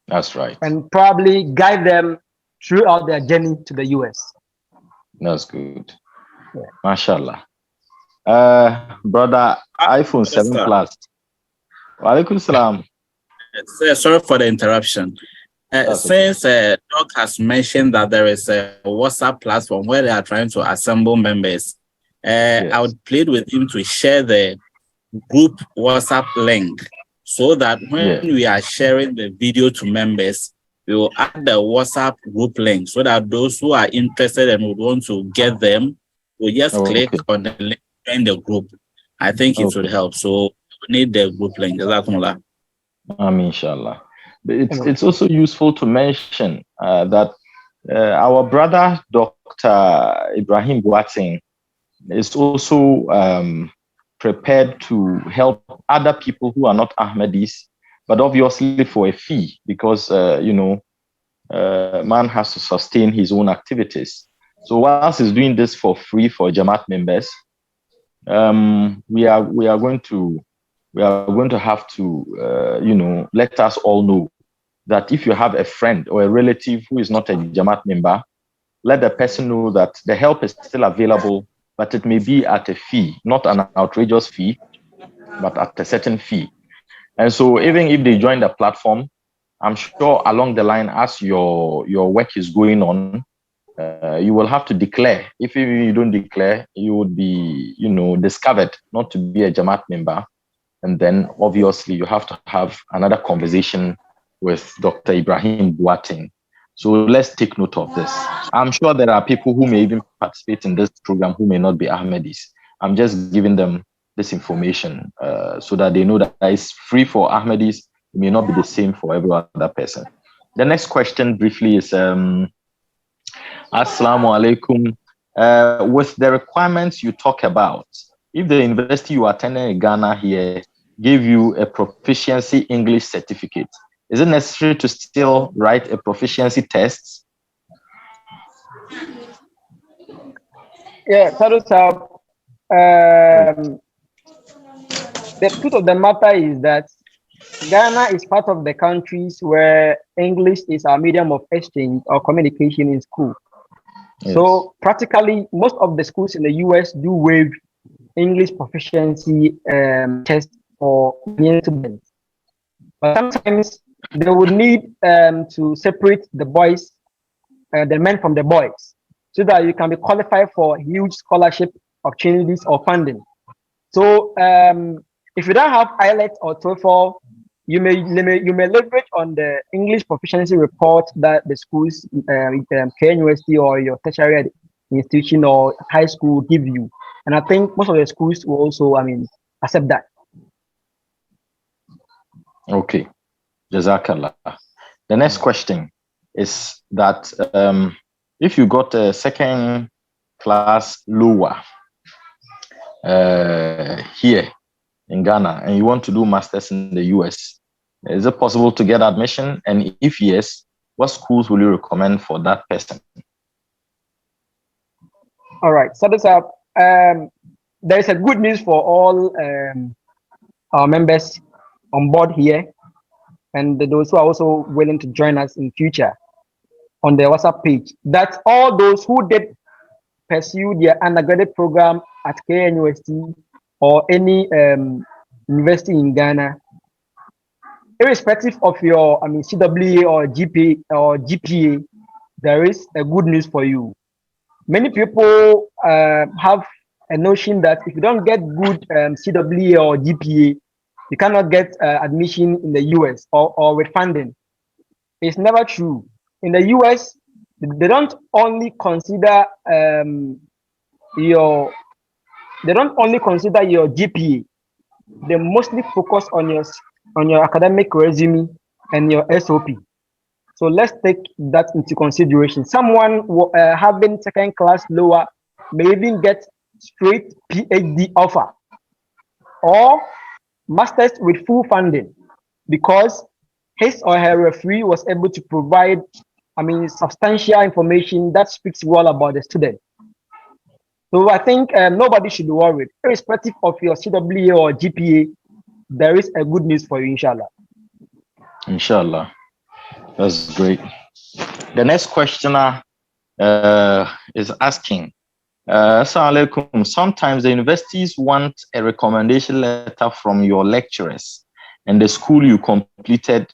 That's right. And probably guide them throughout their journey to the US. That's good. Yeah. MashaAllah. Brother, iPhone 7 Plus. Wa alaikum salam. Sorry for the interruption. Since Doc has mentioned that there is a WhatsApp platform where they are trying to assemble members, Yes. I would plead with him to share the group WhatsApp link so that when we are sharing the video to members, we will add the WhatsApp group link so that those who are interested and would want to get them will just click on the link in the group. I think it would help. So we need the group link. Jazakumullah. Inshallah. But it's also useful to mention that our brother, Dr. Ibrahim Boateng, is also prepared to help other people who are not Ahmadis, but obviously for a fee, because, man has to sustain his own activities. So whilst he's doing this for free for Jamaat members, we are going to have to, let us all know that if you have a friend or a relative who is not a Jamaat member, let the person know that the help is still available, but it may be at a fee, not an outrageous fee, but at a certain fee. And so even if they join the platform, I'm sure along the line, as your work is going on, you will have to declare. If you don't declare, you would be, discovered not to be a Jamaat member. And then obviously you have to have another conversation with Dr. Ibrahim Boateng. So let's take note of this. I'm sure there are people who may even participate in this program who may not be Ahmadis. I'm just giving them this information so that they know that it's free for Ahmadis. It may not be the same for every other person. The next question briefly is, Assalamu alaikum. With the requirements you talk about, if the university you attended in Ghana here gave you a proficiency English certificate, is it necessary to still write a proficiency test? Yeah, Sadr, the truth of the matter is that Ghana is part of the countries where English is our medium of exchange or communication in school. Yes. So practically, most of the schools in the US do waive English proficiency tests for students. But sometimes they would need to separate the boys, the men from the boys, so that you can be qualified for huge scholarship opportunities or funding. So if you don't have IELTS or TOEFL, you may leverage on the English proficiency report that the schools, MKA University or your tertiary institution or high school give you. And I think most of the schools will also, accept that. Okay. Jazakallah. The next question is that if you got a second class lower here in Ghana and you want to do masters in the US, is it possible to get admission? And if yes, what schools will you recommend for that person? All right. So there is a good news for all our members on board here, and those who are also willing to join us in future on the WhatsApp page, that all those who did pursue their undergraduate program at KNUST or any university in Ghana, irrespective of your CWA or GPA, there is a good news for you. Many people have a notion that if you don't get good CWA or GPA, you cannot get admission in the US or with funding. It's never true. In the US, they don't only consider your GPA. They mostly focus on your academic resume and your SOP. So let's take that into consideration. Someone having second class lower may even get straight PhD offer or masters with full funding because his or her referee was able to provide substantial information that speaks well about the student. So I think nobody should be worried. Irrespective of your CWA or GPA, there is a good news for you, inshallah. Inshallah. That's great. The next questioner is asking, Assalamu alaikum. Sometimes the universities want a recommendation letter from your lecturers and the school you completed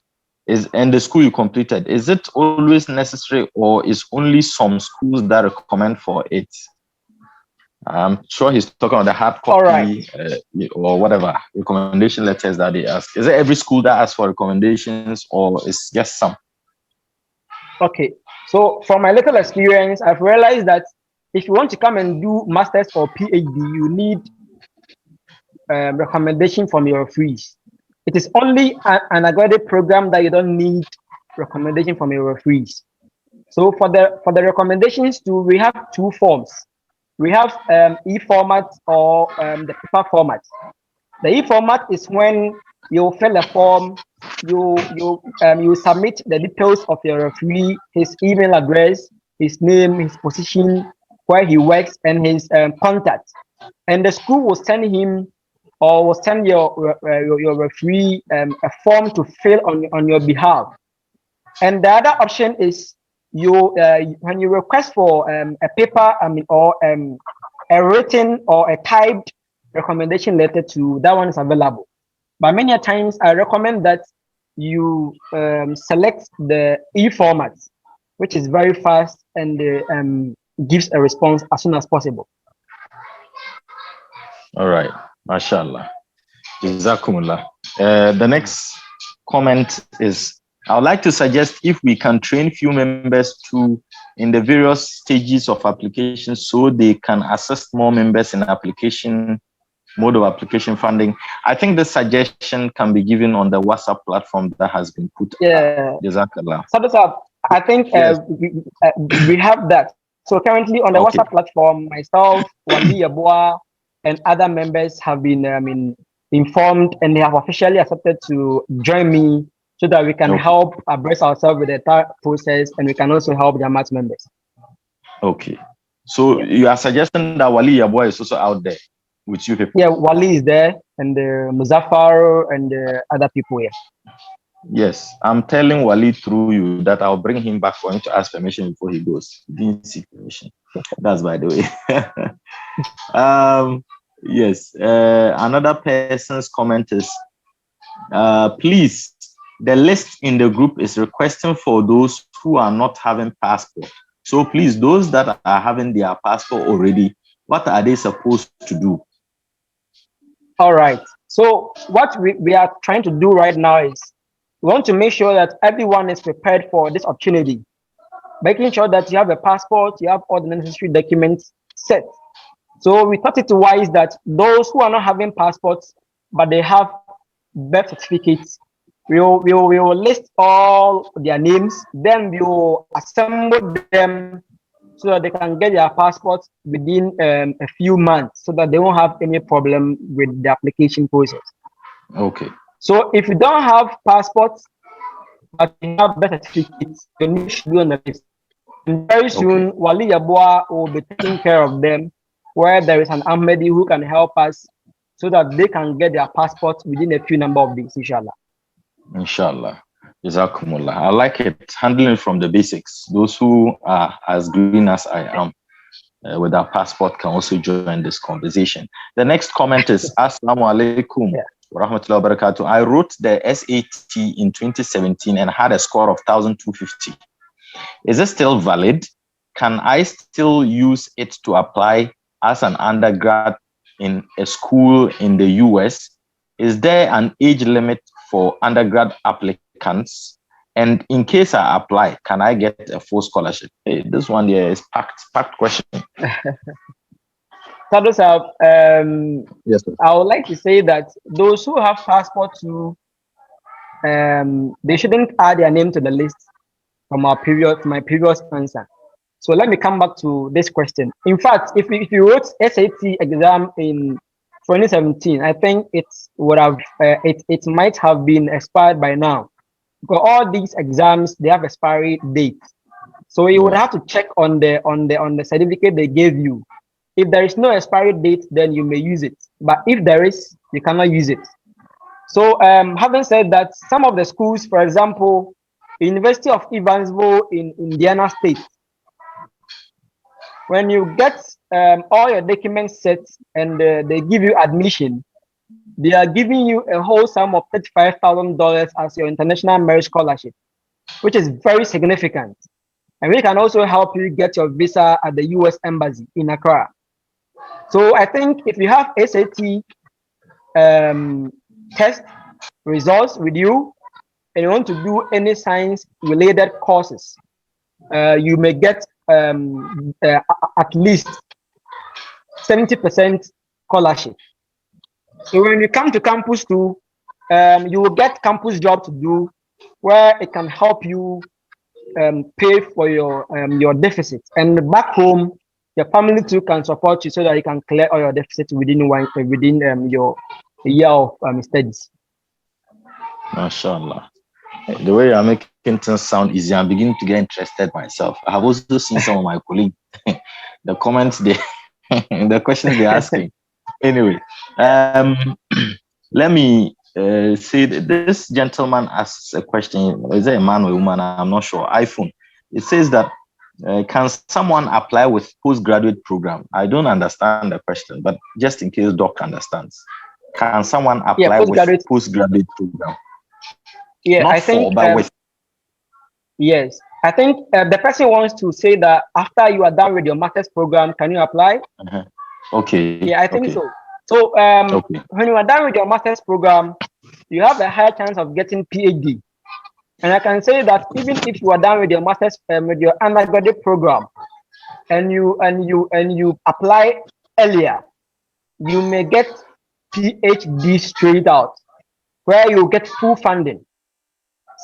and the school you completed, is it always necessary, or is only some schools that recommend for it? I'm sure he's talking about the hard copy or whatever recommendation letters that they ask. Is it every school that asks for recommendations, or is just some? Okay, so from my little experience, I've realized that if you want to come and do masters or PhD, you need recommendation from your referees. It is only an accredited program that you don't need recommendation from your referees. So for the recommendations we have two forms. We have e-format or the paper format. The e-format is when you fill a form, you submit the details of your referee, his email address, his name, his position, where he works, and his contact. And the school will send him or will send your referee a form to fill on your behalf. And the other option is when you request for a paper, or a written or a typed recommendation letter to, that one is available. But many times I recommend that you select the e-format, which is very fast and gives a response as soon as possible. All right, mashallah. Jazakumullah. The next comment is, I would like to suggest if we can train few members in the various stages of application so they can assist more members in mode of application funding. I think the suggestion can be given on the WhatsApp platform that has been put. Yeah. Jazakallah. So I think yes. we have that. So currently on the WhatsApp platform, myself, Wali Yabua, and other members have been informed, and they have officially accepted to join me so that we can help abreast ourselves with the entire process, and we can also help JAMA'AT members. Okay. So you are suggesting that Wali Yabua is also out there with you people? Yeah, Wali is there, and Muzaffar and other people here. Yes, I'm telling Wali through you that I'll bring him back for him to ask permission before he goes. He didn't seek permission. That's by the way. Yes, another person's comment is, please, the list in the group is requesting for those who are not having passport. So please, those that are having their passport already, what are they supposed to do? All right. So what we are trying to do right now is we want to make sure that everyone is prepared for this opportunity, making sure that you have a passport, you have all the necessary documents set. So we thought it wise that those who are not having passports, but they have birth certificates, we will list all their names, then we will assemble them so that they can get their passports within a few months, so that they won't have any problem with the application process. Okay. So if you don't have passports, but you have birth certificates, then you should be on the list. And very soon, Wali Yabua will be taking care of them, where there is an Ahmadi who can help us so that they can get their passports within a few number of days, inshallah. Inshallah. Jazakumullah. I like it, handling from the basics. Those who are as green as I am with our passport can also join this conversation. The next comment is, Assalamu alaikum. Wa rahmatullahi wa barakatuh. I wrote the SAT in 2017 and had a score of 1,250. Is it still valid? Can I still use it to apply as an undergrad in a school in the US? Is there an age limit for undergrad applicants? And in case I apply, can I get a full scholarship? Hey, this one here is packed question. Sadr, yes, sir. I would like to say that those who have passports too, they shouldn't add their name to the list from my previous answer. So let me come back to this question. In fact, if you wrote SAT exam in 2017, I think it would have it might have been expired by now, because all these exams, they have expiry dates. So you would have to check on the certificate they gave you. If there is no expiry date, then you may use it. But if there is, you cannot use it. So having said that, some of the schools, for example, University of Evansville in Indiana State, when you get all your documents set and they give you admission, they are giving you a whole sum of $35,000 as your international merit scholarship, which is very significant. And we can also help you get your visa at the US Embassy in Accra. So I think if you have SAT test results with you and you want to do any science related courses, you may get at least 70% scholarship. So when you come to campus too, you will get campus job to do where it can help you pay for your deficits, and back home your family too can support you so that you can clear all your deficits within your year of studies. MashaAllah. The way you're making things sound easy, I'm beginning to get interested myself. I have also seen some of my colleagues, the comments they, the questions they're asking. Anyway, let me say that this gentleman asks a question. Is it a man or a woman? I'm not sure. iPhone. It says that can someone apply with postgraduate program? I don't understand the question, but just in case Doc understands, can someone apply with postgraduate program? Yeah, not I think. For, but with. Yes, I think the person wants to say that after you are done with your master's program, can you apply? Okay. Yeah, I think so. So when you are done with your master's program, you have a higher chance of getting PhD. And I can say that even if you are done with your master's with your undergraduate program, and you apply earlier, you may get PhD straight out, where you get full funding.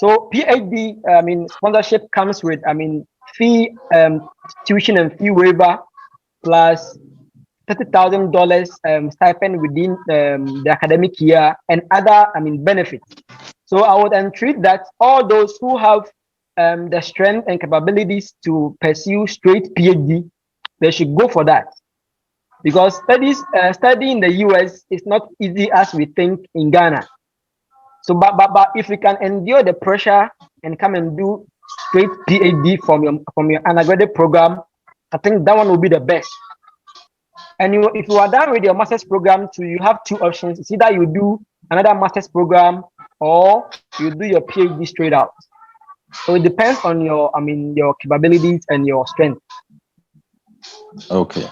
So PhD, sponsorship comes with, fee, tuition and fee waiver, plus $30,000 stipend within the academic year, and other, benefits. So I would entreat that all those who have the strength and capabilities to pursue straight PhD, they should go for that. Because studying in the US is not easy as we think in Ghana. So, but if we can endure the pressure and come and do straight PhD from your undergraduate program, I think that one will be the best. And if you are done with your master's program too, you have two options. It's either you do another master's program or you do your PhD straight out. So it depends on your capabilities and your strength. Okay.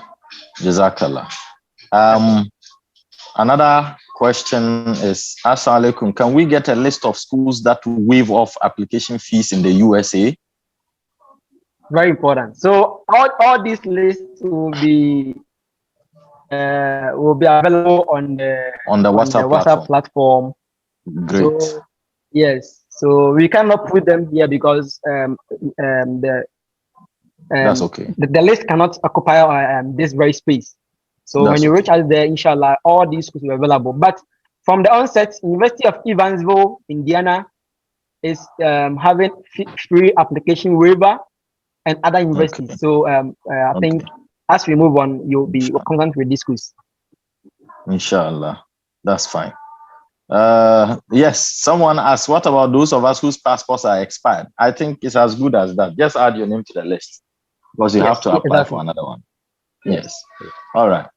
Jazakallah. Another question is, Assalamu alaikum, can we get a list of schools that will waive off application fees in the USA? Very important. So all these lists will be available on the WhatsApp platform. Great. So, yes. So we cannot put them here because that's okay. The list cannot occupy this very space. So when you reach out there, inshallah, all these schools will be available. But from the onset, University of Evansville, Indiana, is having free application waiver, and other universities. Okay. So I think as we move on, you'll be content with these schools. Inshallah, that's fine. Yes, someone asked, what about those of us whose passports are expired? I think it's as good as that. Just add your name to the list because you have to apply for another one. Yes. All right.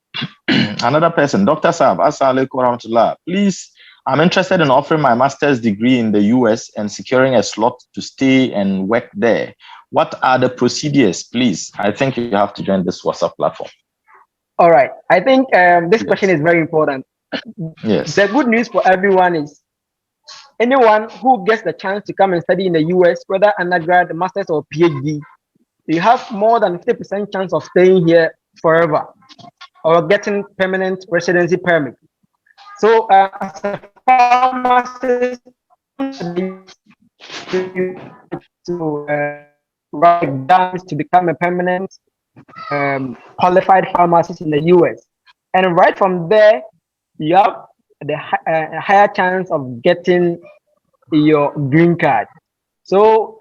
Another person, Dr. Saab, Assalamu alaikum warahmatullah. Please, I'm interested in offering my master's degree in the US and securing a slot to stay and work there. What are the procedures, please? I think you have to join this WhatsApp platform. All right. I think this question is very important. Yes. The good news for everyone is anyone who gets the chance to come and study in the US, whether undergrad, master's, or PhD, you have more than 50% chance of staying here forever or getting permanent residency permit. So as a pharmacist, to write exams to become a permanent qualified pharmacist in the US. And right from there, you have the higher chance of getting your green card. So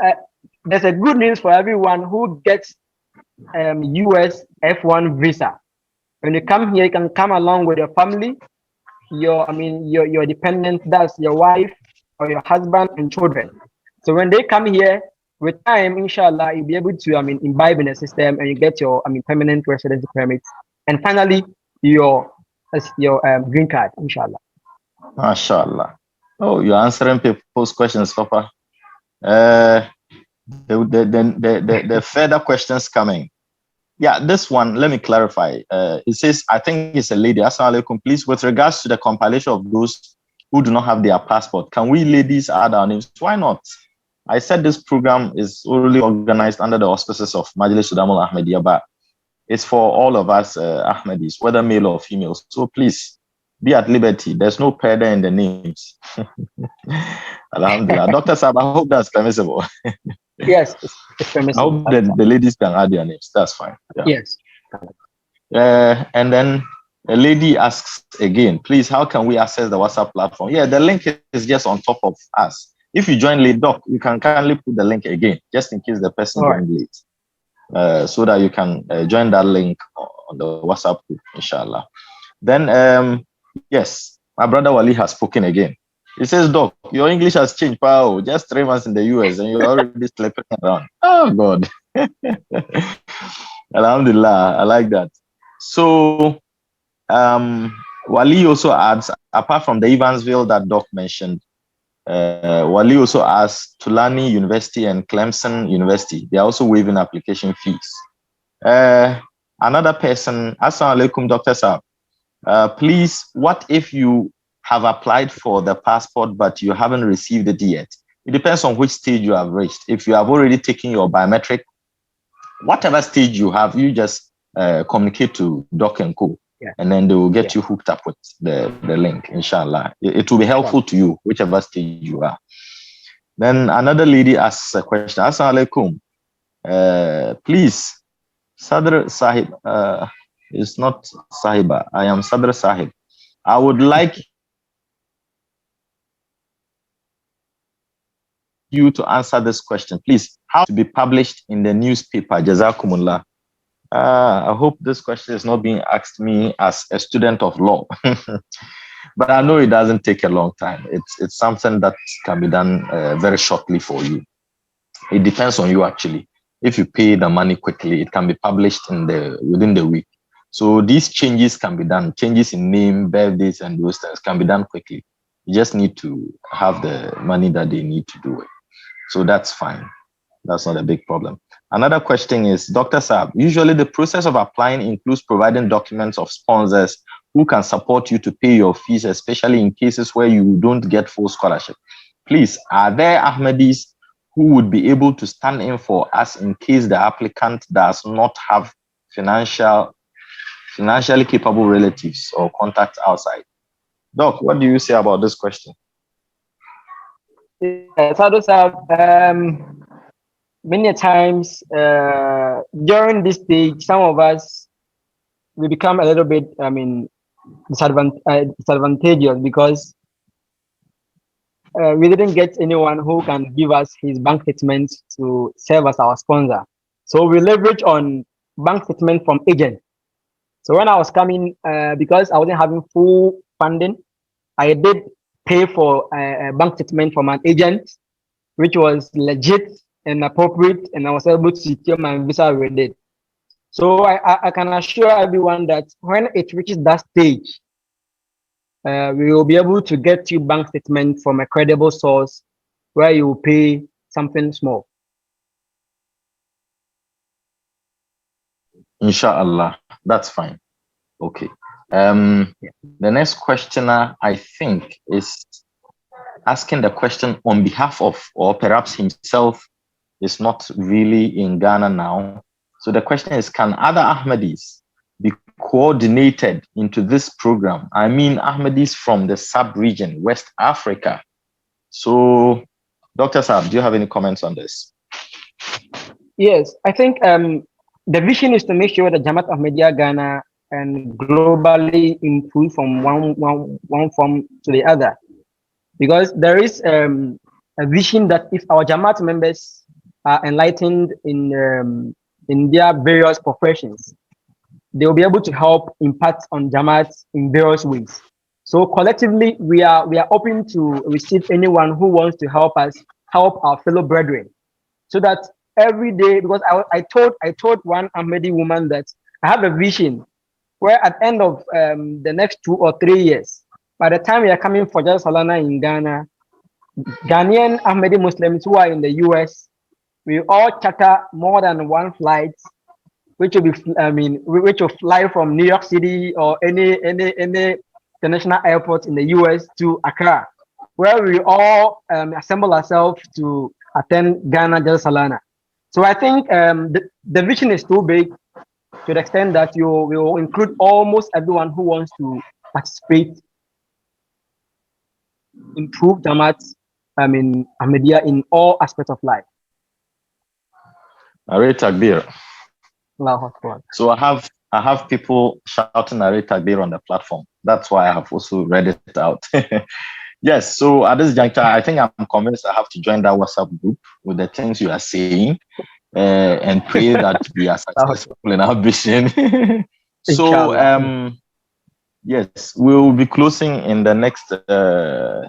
there's a good news for everyone who gets US F1 visa. When you come here, you can come along with your family, your dependents, that's your wife or your husband and children. So when they come here, with time, inshallah, you'll be able to imbibe in the system and you get your permanent residency permit. And finally, your green card, inshallah. MashaAllah. Oh, you're answering people's questions, Papa. The further questions coming. Yeah, this one, let me clarify. It says, I think it's a lady. Assalamu alaikum. Please, with regards to the compilation of those who do not have their passport, can we ladies add our names? Why not? I said this program is only organized under the auspices of Majlis Khuddam Ahmadiyya, but it's for all of us Ahmadis, whether male or female. So please be at liberty. There's no purdah in the names. Alhamdulillah. Dr. Sab, I hope that's permissible. Yes, it's permissible. I hope that the ladies can add their names. That's fine. Yeah. Yes. And then a lady asks again, please, how can we access the WhatsApp platform? Yeah, the link is just on top of us. If you join late, Doc, you can kindly put the link again, just in case the person joined late, so that you can join that link on the WhatsApp group, inshallah. Then, yes, my brother Wali has spoken again. He says, Doc, your English has changed, pal. Just 3 months in the US and you're already slipping around. Oh, God. Alhamdulillah, I like that. So, Wali also adds, apart from the Evansville that Doc mentioned, Wali also asks Tulane University and Clemson University. They are also waiving application fees. Another person, Assalamu alaikum, Dr. Saab. Please, what if you have applied for the passport, but you haven't received it yet? It depends on which stage you have reached. If you have already taken your biometric, whatever stage you have, you just communicate to Doc and Co. Yeah. And then they will get you hooked up with the link, inshallah. It will be helpful to you, whichever stage you are. Then another lady asks a question. Assalamu alaikum. Please, Sadr Sahib, it's not Sahiba. I am Sadr Sahib. I would like you to answer this question, please. How to be published in the newspaper? Jazakumullah. I hope this question is not being asked me as a student of law, but I know it doesn't take a long time. It's something that can be done very shortly for you. It depends on you, actually. If you pay the money quickly, it can be published within the week. So these changes can be done. Changes in name, birthdays, and those things can be done quickly. You just need to have the money that they need to do it. So that's fine. That's not a big problem. Another question is, Dr. Saab, usually the process of applying includes providing documents of sponsors who can support you to pay your fees, especially in cases where you don't get full scholarship. Please, are there Ahmadis who would be able to stand in for us in case the applicant does not have financially capable relatives or contacts outside? Doc, what do you say about this question? Many times during this stage, some of us, we become a little bit, disadvantageous because we didn't get anyone who can give us his bank statement to serve as our sponsor. So we leverage on bank statement from agents. So when I was coming, because I wasn't having full funding, I did pay for a bank statement from an agent, which was legit and appropriate, and I was able to secure my visa with it. So I can assure everyone that when it reaches that stage, we will be able to get you bank statement from a credible source where you will pay something small. Inshallah, that's fine. Okay. The next questioner, I think, is asking the question on behalf of, or perhaps himself is not really in Ghana now. So the question is, can other Ahmadis be coordinated into this program? I mean, Ahmadis from the sub-region, West Africa. So, Dr. Saab, do you have any comments on this? Yes, I think the vision is to make sure that JAMA'AT Ahmadiyya Ghana and globally improve from one form to the other. Because there is a vision that if our JAMA'AT members are enlightened in their various professions, they will be able to help impact on JAMA'AT in various ways. So collectively, we are open to receive anyone who wants to help us help our fellow brethren, so that every day, because I told one Ahmadi woman that I have a vision where at the end of the next 2 or 3 years, by the time you are coming for Jal Salana in Ghana, Ghanaian Ahmadi Muslims who are in the US, we all charter more than one flight, which will be, which will fly from New York City or any international airport in the US to Accra, where we all assemble ourselves to attend Ghana Jal Salana. So I think the vision is too big to the extent that you will include almost everyone who wants to participate, improve JAMA'AT, Ahmadiyya in all aspects of life. Nare Takbir. Allahu Akbar. So I have people shouting Nare Takbir on the platform. That's why I have also read it out. Yes, so at this juncture, I think I'm convinced I have to join that WhatsApp group with the things you are saying and pray that we are successful in our vision. So, yes, we'll be closing in the next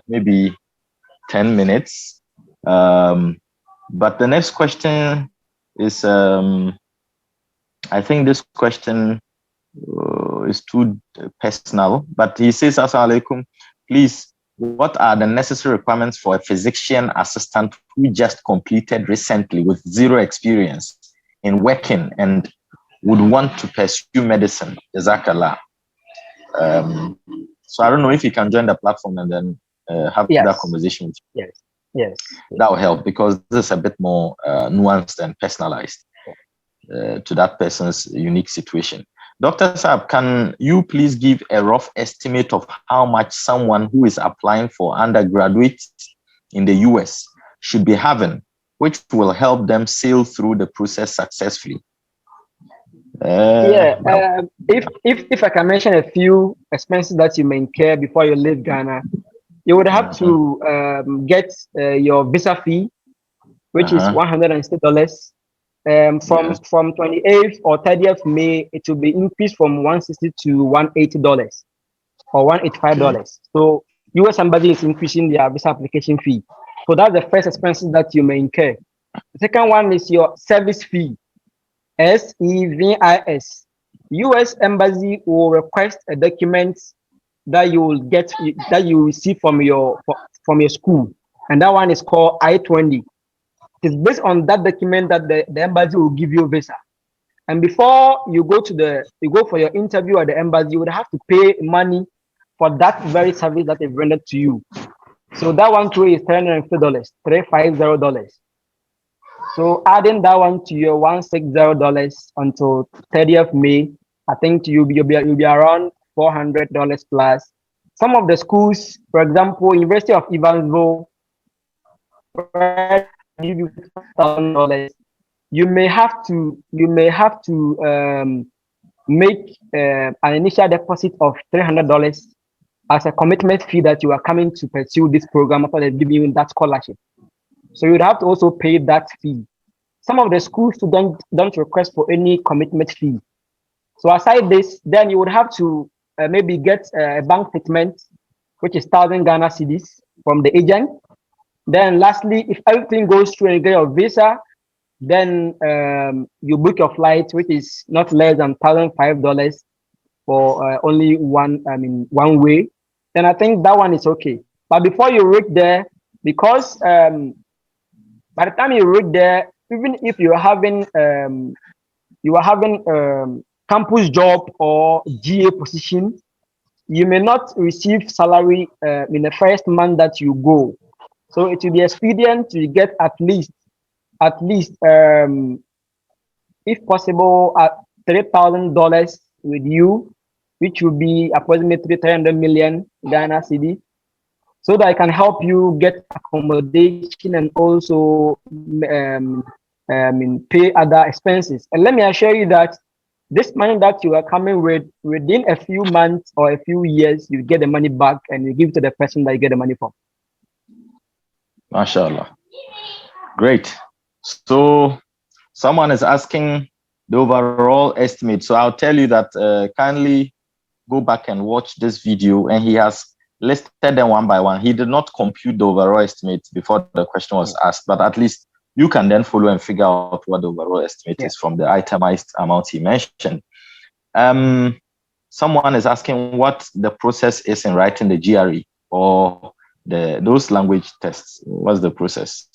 maybe 10 minutes. But the next question is, I think this question is too personal, but he says, Assalamu alaikum, please, what are the necessary requirements for a physician assistant who just completed recently with zero experience in working and would want to pursue medicine? Jazakallah. So I don't know if you can join the platform and then have that conversation with you. Yes. That will help because this is a bit more nuanced and personalized to that person's unique situation. Dr. Saab, can you please give a rough estimate of how much someone who is applying for undergraduate in the US should be having, which will help them sail through the process successfully? If I can mention a few expenses that you may incur before you leave Ghana, you would have to get your visa fee, which is $160. From 28th or 30th May, it will be increased from $160 to $180 or $185. So US Embassy is increasing their visa application fee. So that's the first expenses that you may incur. The second one is your service fee, SEVIS. US Embassy will request a document that you will get, that you receive from your school, and that one is called I-20. It's based on that document that the embassy will give you a visa. And before you go for your interview at the embassy, you would have to pay money for that very service that they've rendered to you. So that one too is $350, $350. So adding that one to your $160 until 30th May, I think you'll be around $400 plus. Some of the schools, for example, University of Evansville, give you $1,000. You may have to make an initial deposit of $300 as a commitment fee that you are coming to pursue this program after they give you that scholarship. So you would have to also pay that fee. Some of the schools don't request for any commitment fee. So aside this, then you would have to maybe get a bank statement, which is 1,000 Ghana cedis from the agent. Then lastly, if everything goes through and you get your visa, then you book your flight, which is not less than $1,005 for only one way. Then I think that one is okay. But before you reach there, because by the time you reach there, even if you are having campus job or GA position, you may not receive salary in the first month that you go. So it will be expedient to get at least, if possible, $3,000 with you, which will be approximately 300 million Ghana cedi, so that I can help you get accommodation and also pay other expenses. And let me assure you that this money that you are coming with, within a few months or a few years, you get the money back and you give to the person that you get the money from. MashaAllah. Great. So someone is asking the overall estimate. So I'll tell you that kindly go back and watch this video, and he has listed them one by one. He did not compute the overall estimate before the question was asked, but at least you can then follow and figure out what the overall estimate is from the itemized amount he mentioned. someone is asking what the process is in writing the GRE or those language tests. What's the process?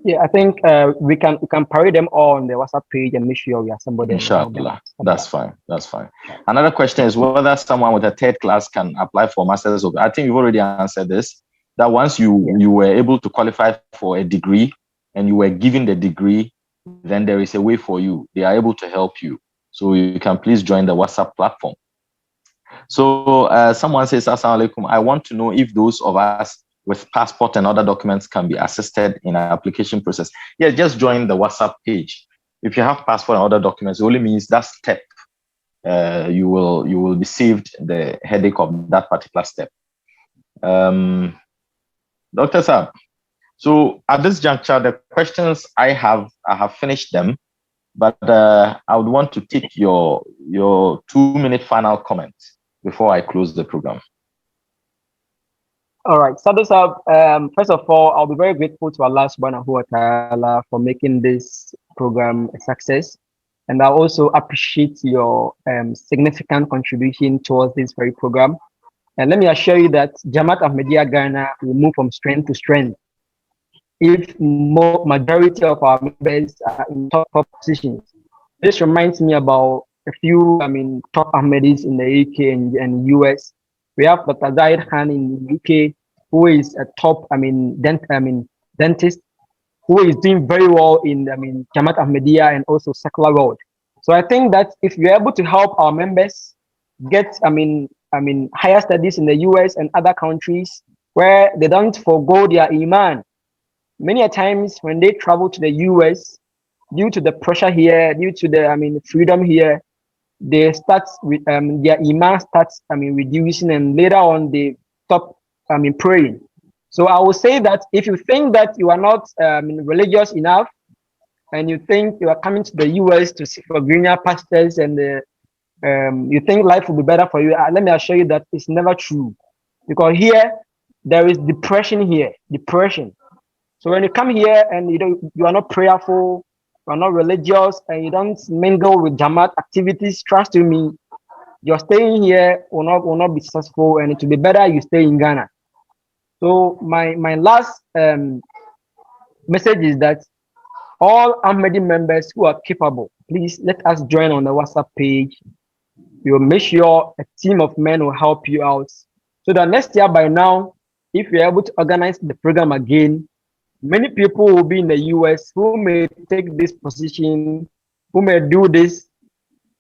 Yeah, I think we can parade them all on the WhatsApp page and make sure we assemble them. Inshallah, that's fine. That's fine. Another question is whether someone with a third class can apply for masters of. I think you've already answered this. That once you were able to qualify for a degree and you were given the degree, then there is a way for you. They are able to help you. So you can please join the WhatsApp platform. So someone says, Assalamu alaikum. I want to know if those of us with passport and other documents can be assisted in our application process. Yeah, just join the WhatsApp page. If you have passport and other documents, it only means that step. You will be saved the headache of that particular step. Dr. Saab, so at this juncture, the questions I have finished them, but I would want to take your 2-minute final comment before I close the program. All right, Sadr Saab, first of all, I'll be very grateful to Allah subhanahu wa ta'ala for making this program a success. And I also appreciate your significant contribution towards this very program. And let me assure you that JAMA'AT Ahmadiyya Ghana will move from strength to strength if majority of our members are in top positions. This reminds me about a few, top Ahmadis in the UK and US. We have Dr. Zahid Khan in the UK, who is a top, dentist, who is doing very well in, JAMA'AT Ahmadiyya and also secular world. So I think that if we're able to help our members get, higher studies in the US and other countries where they don't forgo their iman. Many a times when they travel to the US, due to the pressure here, due to the, freedom here, they start with their iman starts reducing, and later on they stop praying. So I will say that if you think that you are not religious enough and you think you are coming to the US to seek for greener pastures and you think life will be better for you, let me assure you that it's never true, because here there is depression. So when you come here and you are not prayerful, you are not religious, and you don't mingle with Jamaat activities, trust me, your staying here will not be successful, and it will be better you stay in Ghana. So my last message is that all Ahmadi members who are capable, please let us join on the WhatsApp page. We will make sure a team of men will help you out, so that next year by now, if you're able to organize the program again, many people will be in the US who may take this position, who may do this,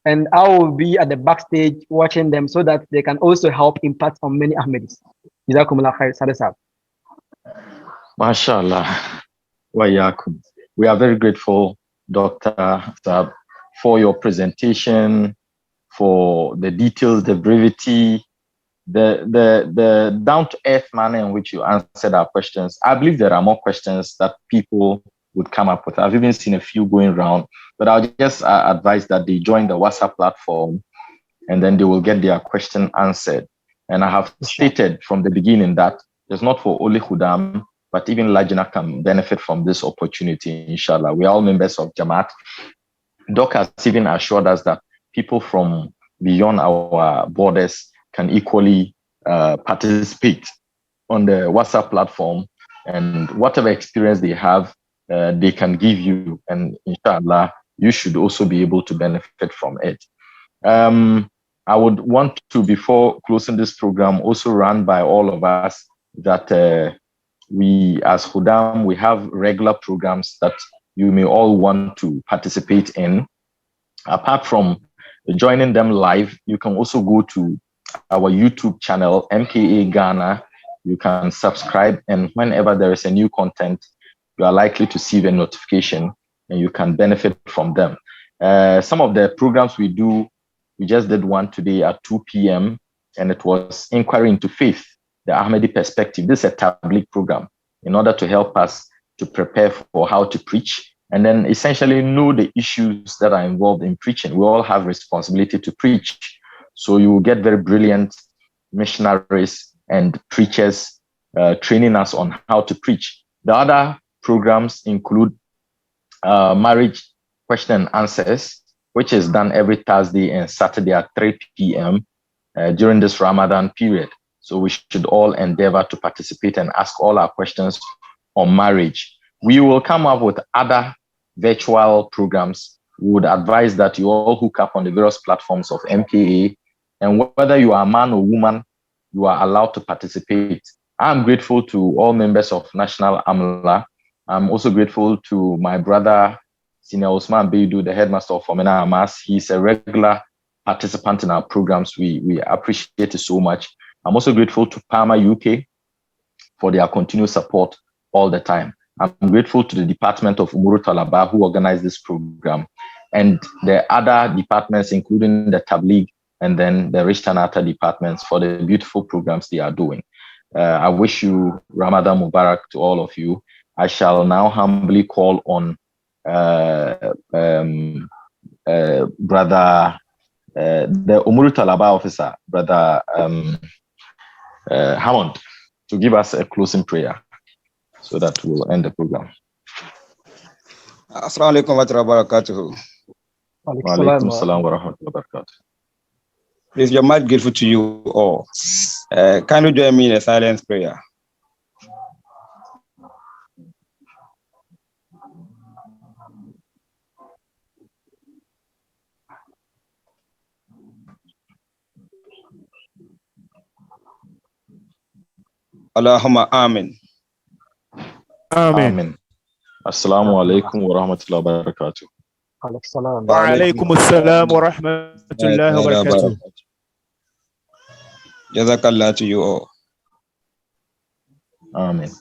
and I will be at the backstage watching them so that they can also help impact on many Ahmadis. Jazakumullah khair, Sadr Saab. MashaAllah. Wa yakum. We are very grateful, Dr. Saab, for your presentation, for the details, the brevity, the down-to-earth manner in which you answered our questions. I believe there are more questions that people would come up with. I've even seen a few going around, but I'll just advise that they join the WhatsApp platform and then they will get their question answered. And I have stated from the beginning that it's not for only Khuddam, but even Lajna can benefit from this opportunity, inshallah. We are all members of Jamaat. Doc has even assured us that people from beyond our borders can equally participate on the WhatsApp platform, and whatever experience they have, they can give you, and inshallah, you should also be able to benefit from it. I would want to, before closing this program, also run by all of us that we as Khuddam, we have regular programs that you may all want to participate in. Apart from joining them live, you can also go to our YouTube channel, MKA Ghana. You can subscribe, and whenever there is a new content, you are likely to receive a notification and you can benefit from them. Some of the programs we do, we just did one today at 2 p.m. and it was Inquiry into Faith, the Ahmadi Perspective. This is a tabligh program in order to help us to prepare for how to preach and then essentially know the issues that are involved in preaching. We all have responsibility to preach. So you will get very brilliant missionaries and preachers training us on how to preach. The other programs include marriage question and answers, which is done every Thursday and Saturday at 3 p.m. During this Ramadan period. So we should all endeavor to participate and ask all our questions on marriage. We will come up with other virtual programs. We would advise that you all hook up on the various platforms of MKA, and whether you are a man or woman, you are allowed to participate. I'm grateful to all members of National AMLA. I'm also grateful to my brother, Senior Osman Beidu, the headmaster of Omena Amas. He's a regular participant in our programs. We appreciate it so much. I'm also grateful to Palmer UK for their continued support all the time. I'm grateful to the Department of Umuru Talaba who organized this program, and the other departments, including the Tabligh and then the Rishtanata departments, for the beautiful programs they are doing. I wish you Ramadan Mubarak to all of you. I shall now humbly call on brother, the Umuru Talaba officer, brother Hammond, to give us a closing prayer so that we'll end the program. Assalamu alaikum wa rahmatullahi wa barakatuh. Wa alaikum assalam wa rahmatullahi wa barakatuh. Please, we are much grateful to you all. Can you join me in a silent prayer? Allahumma amin. Amen. Assalamu alaikum wa rahmatullahi wa barakatuh. Wa alaikum assalam wa rahmatullahi wa barakatuh. Jazakallah to you all. Amen.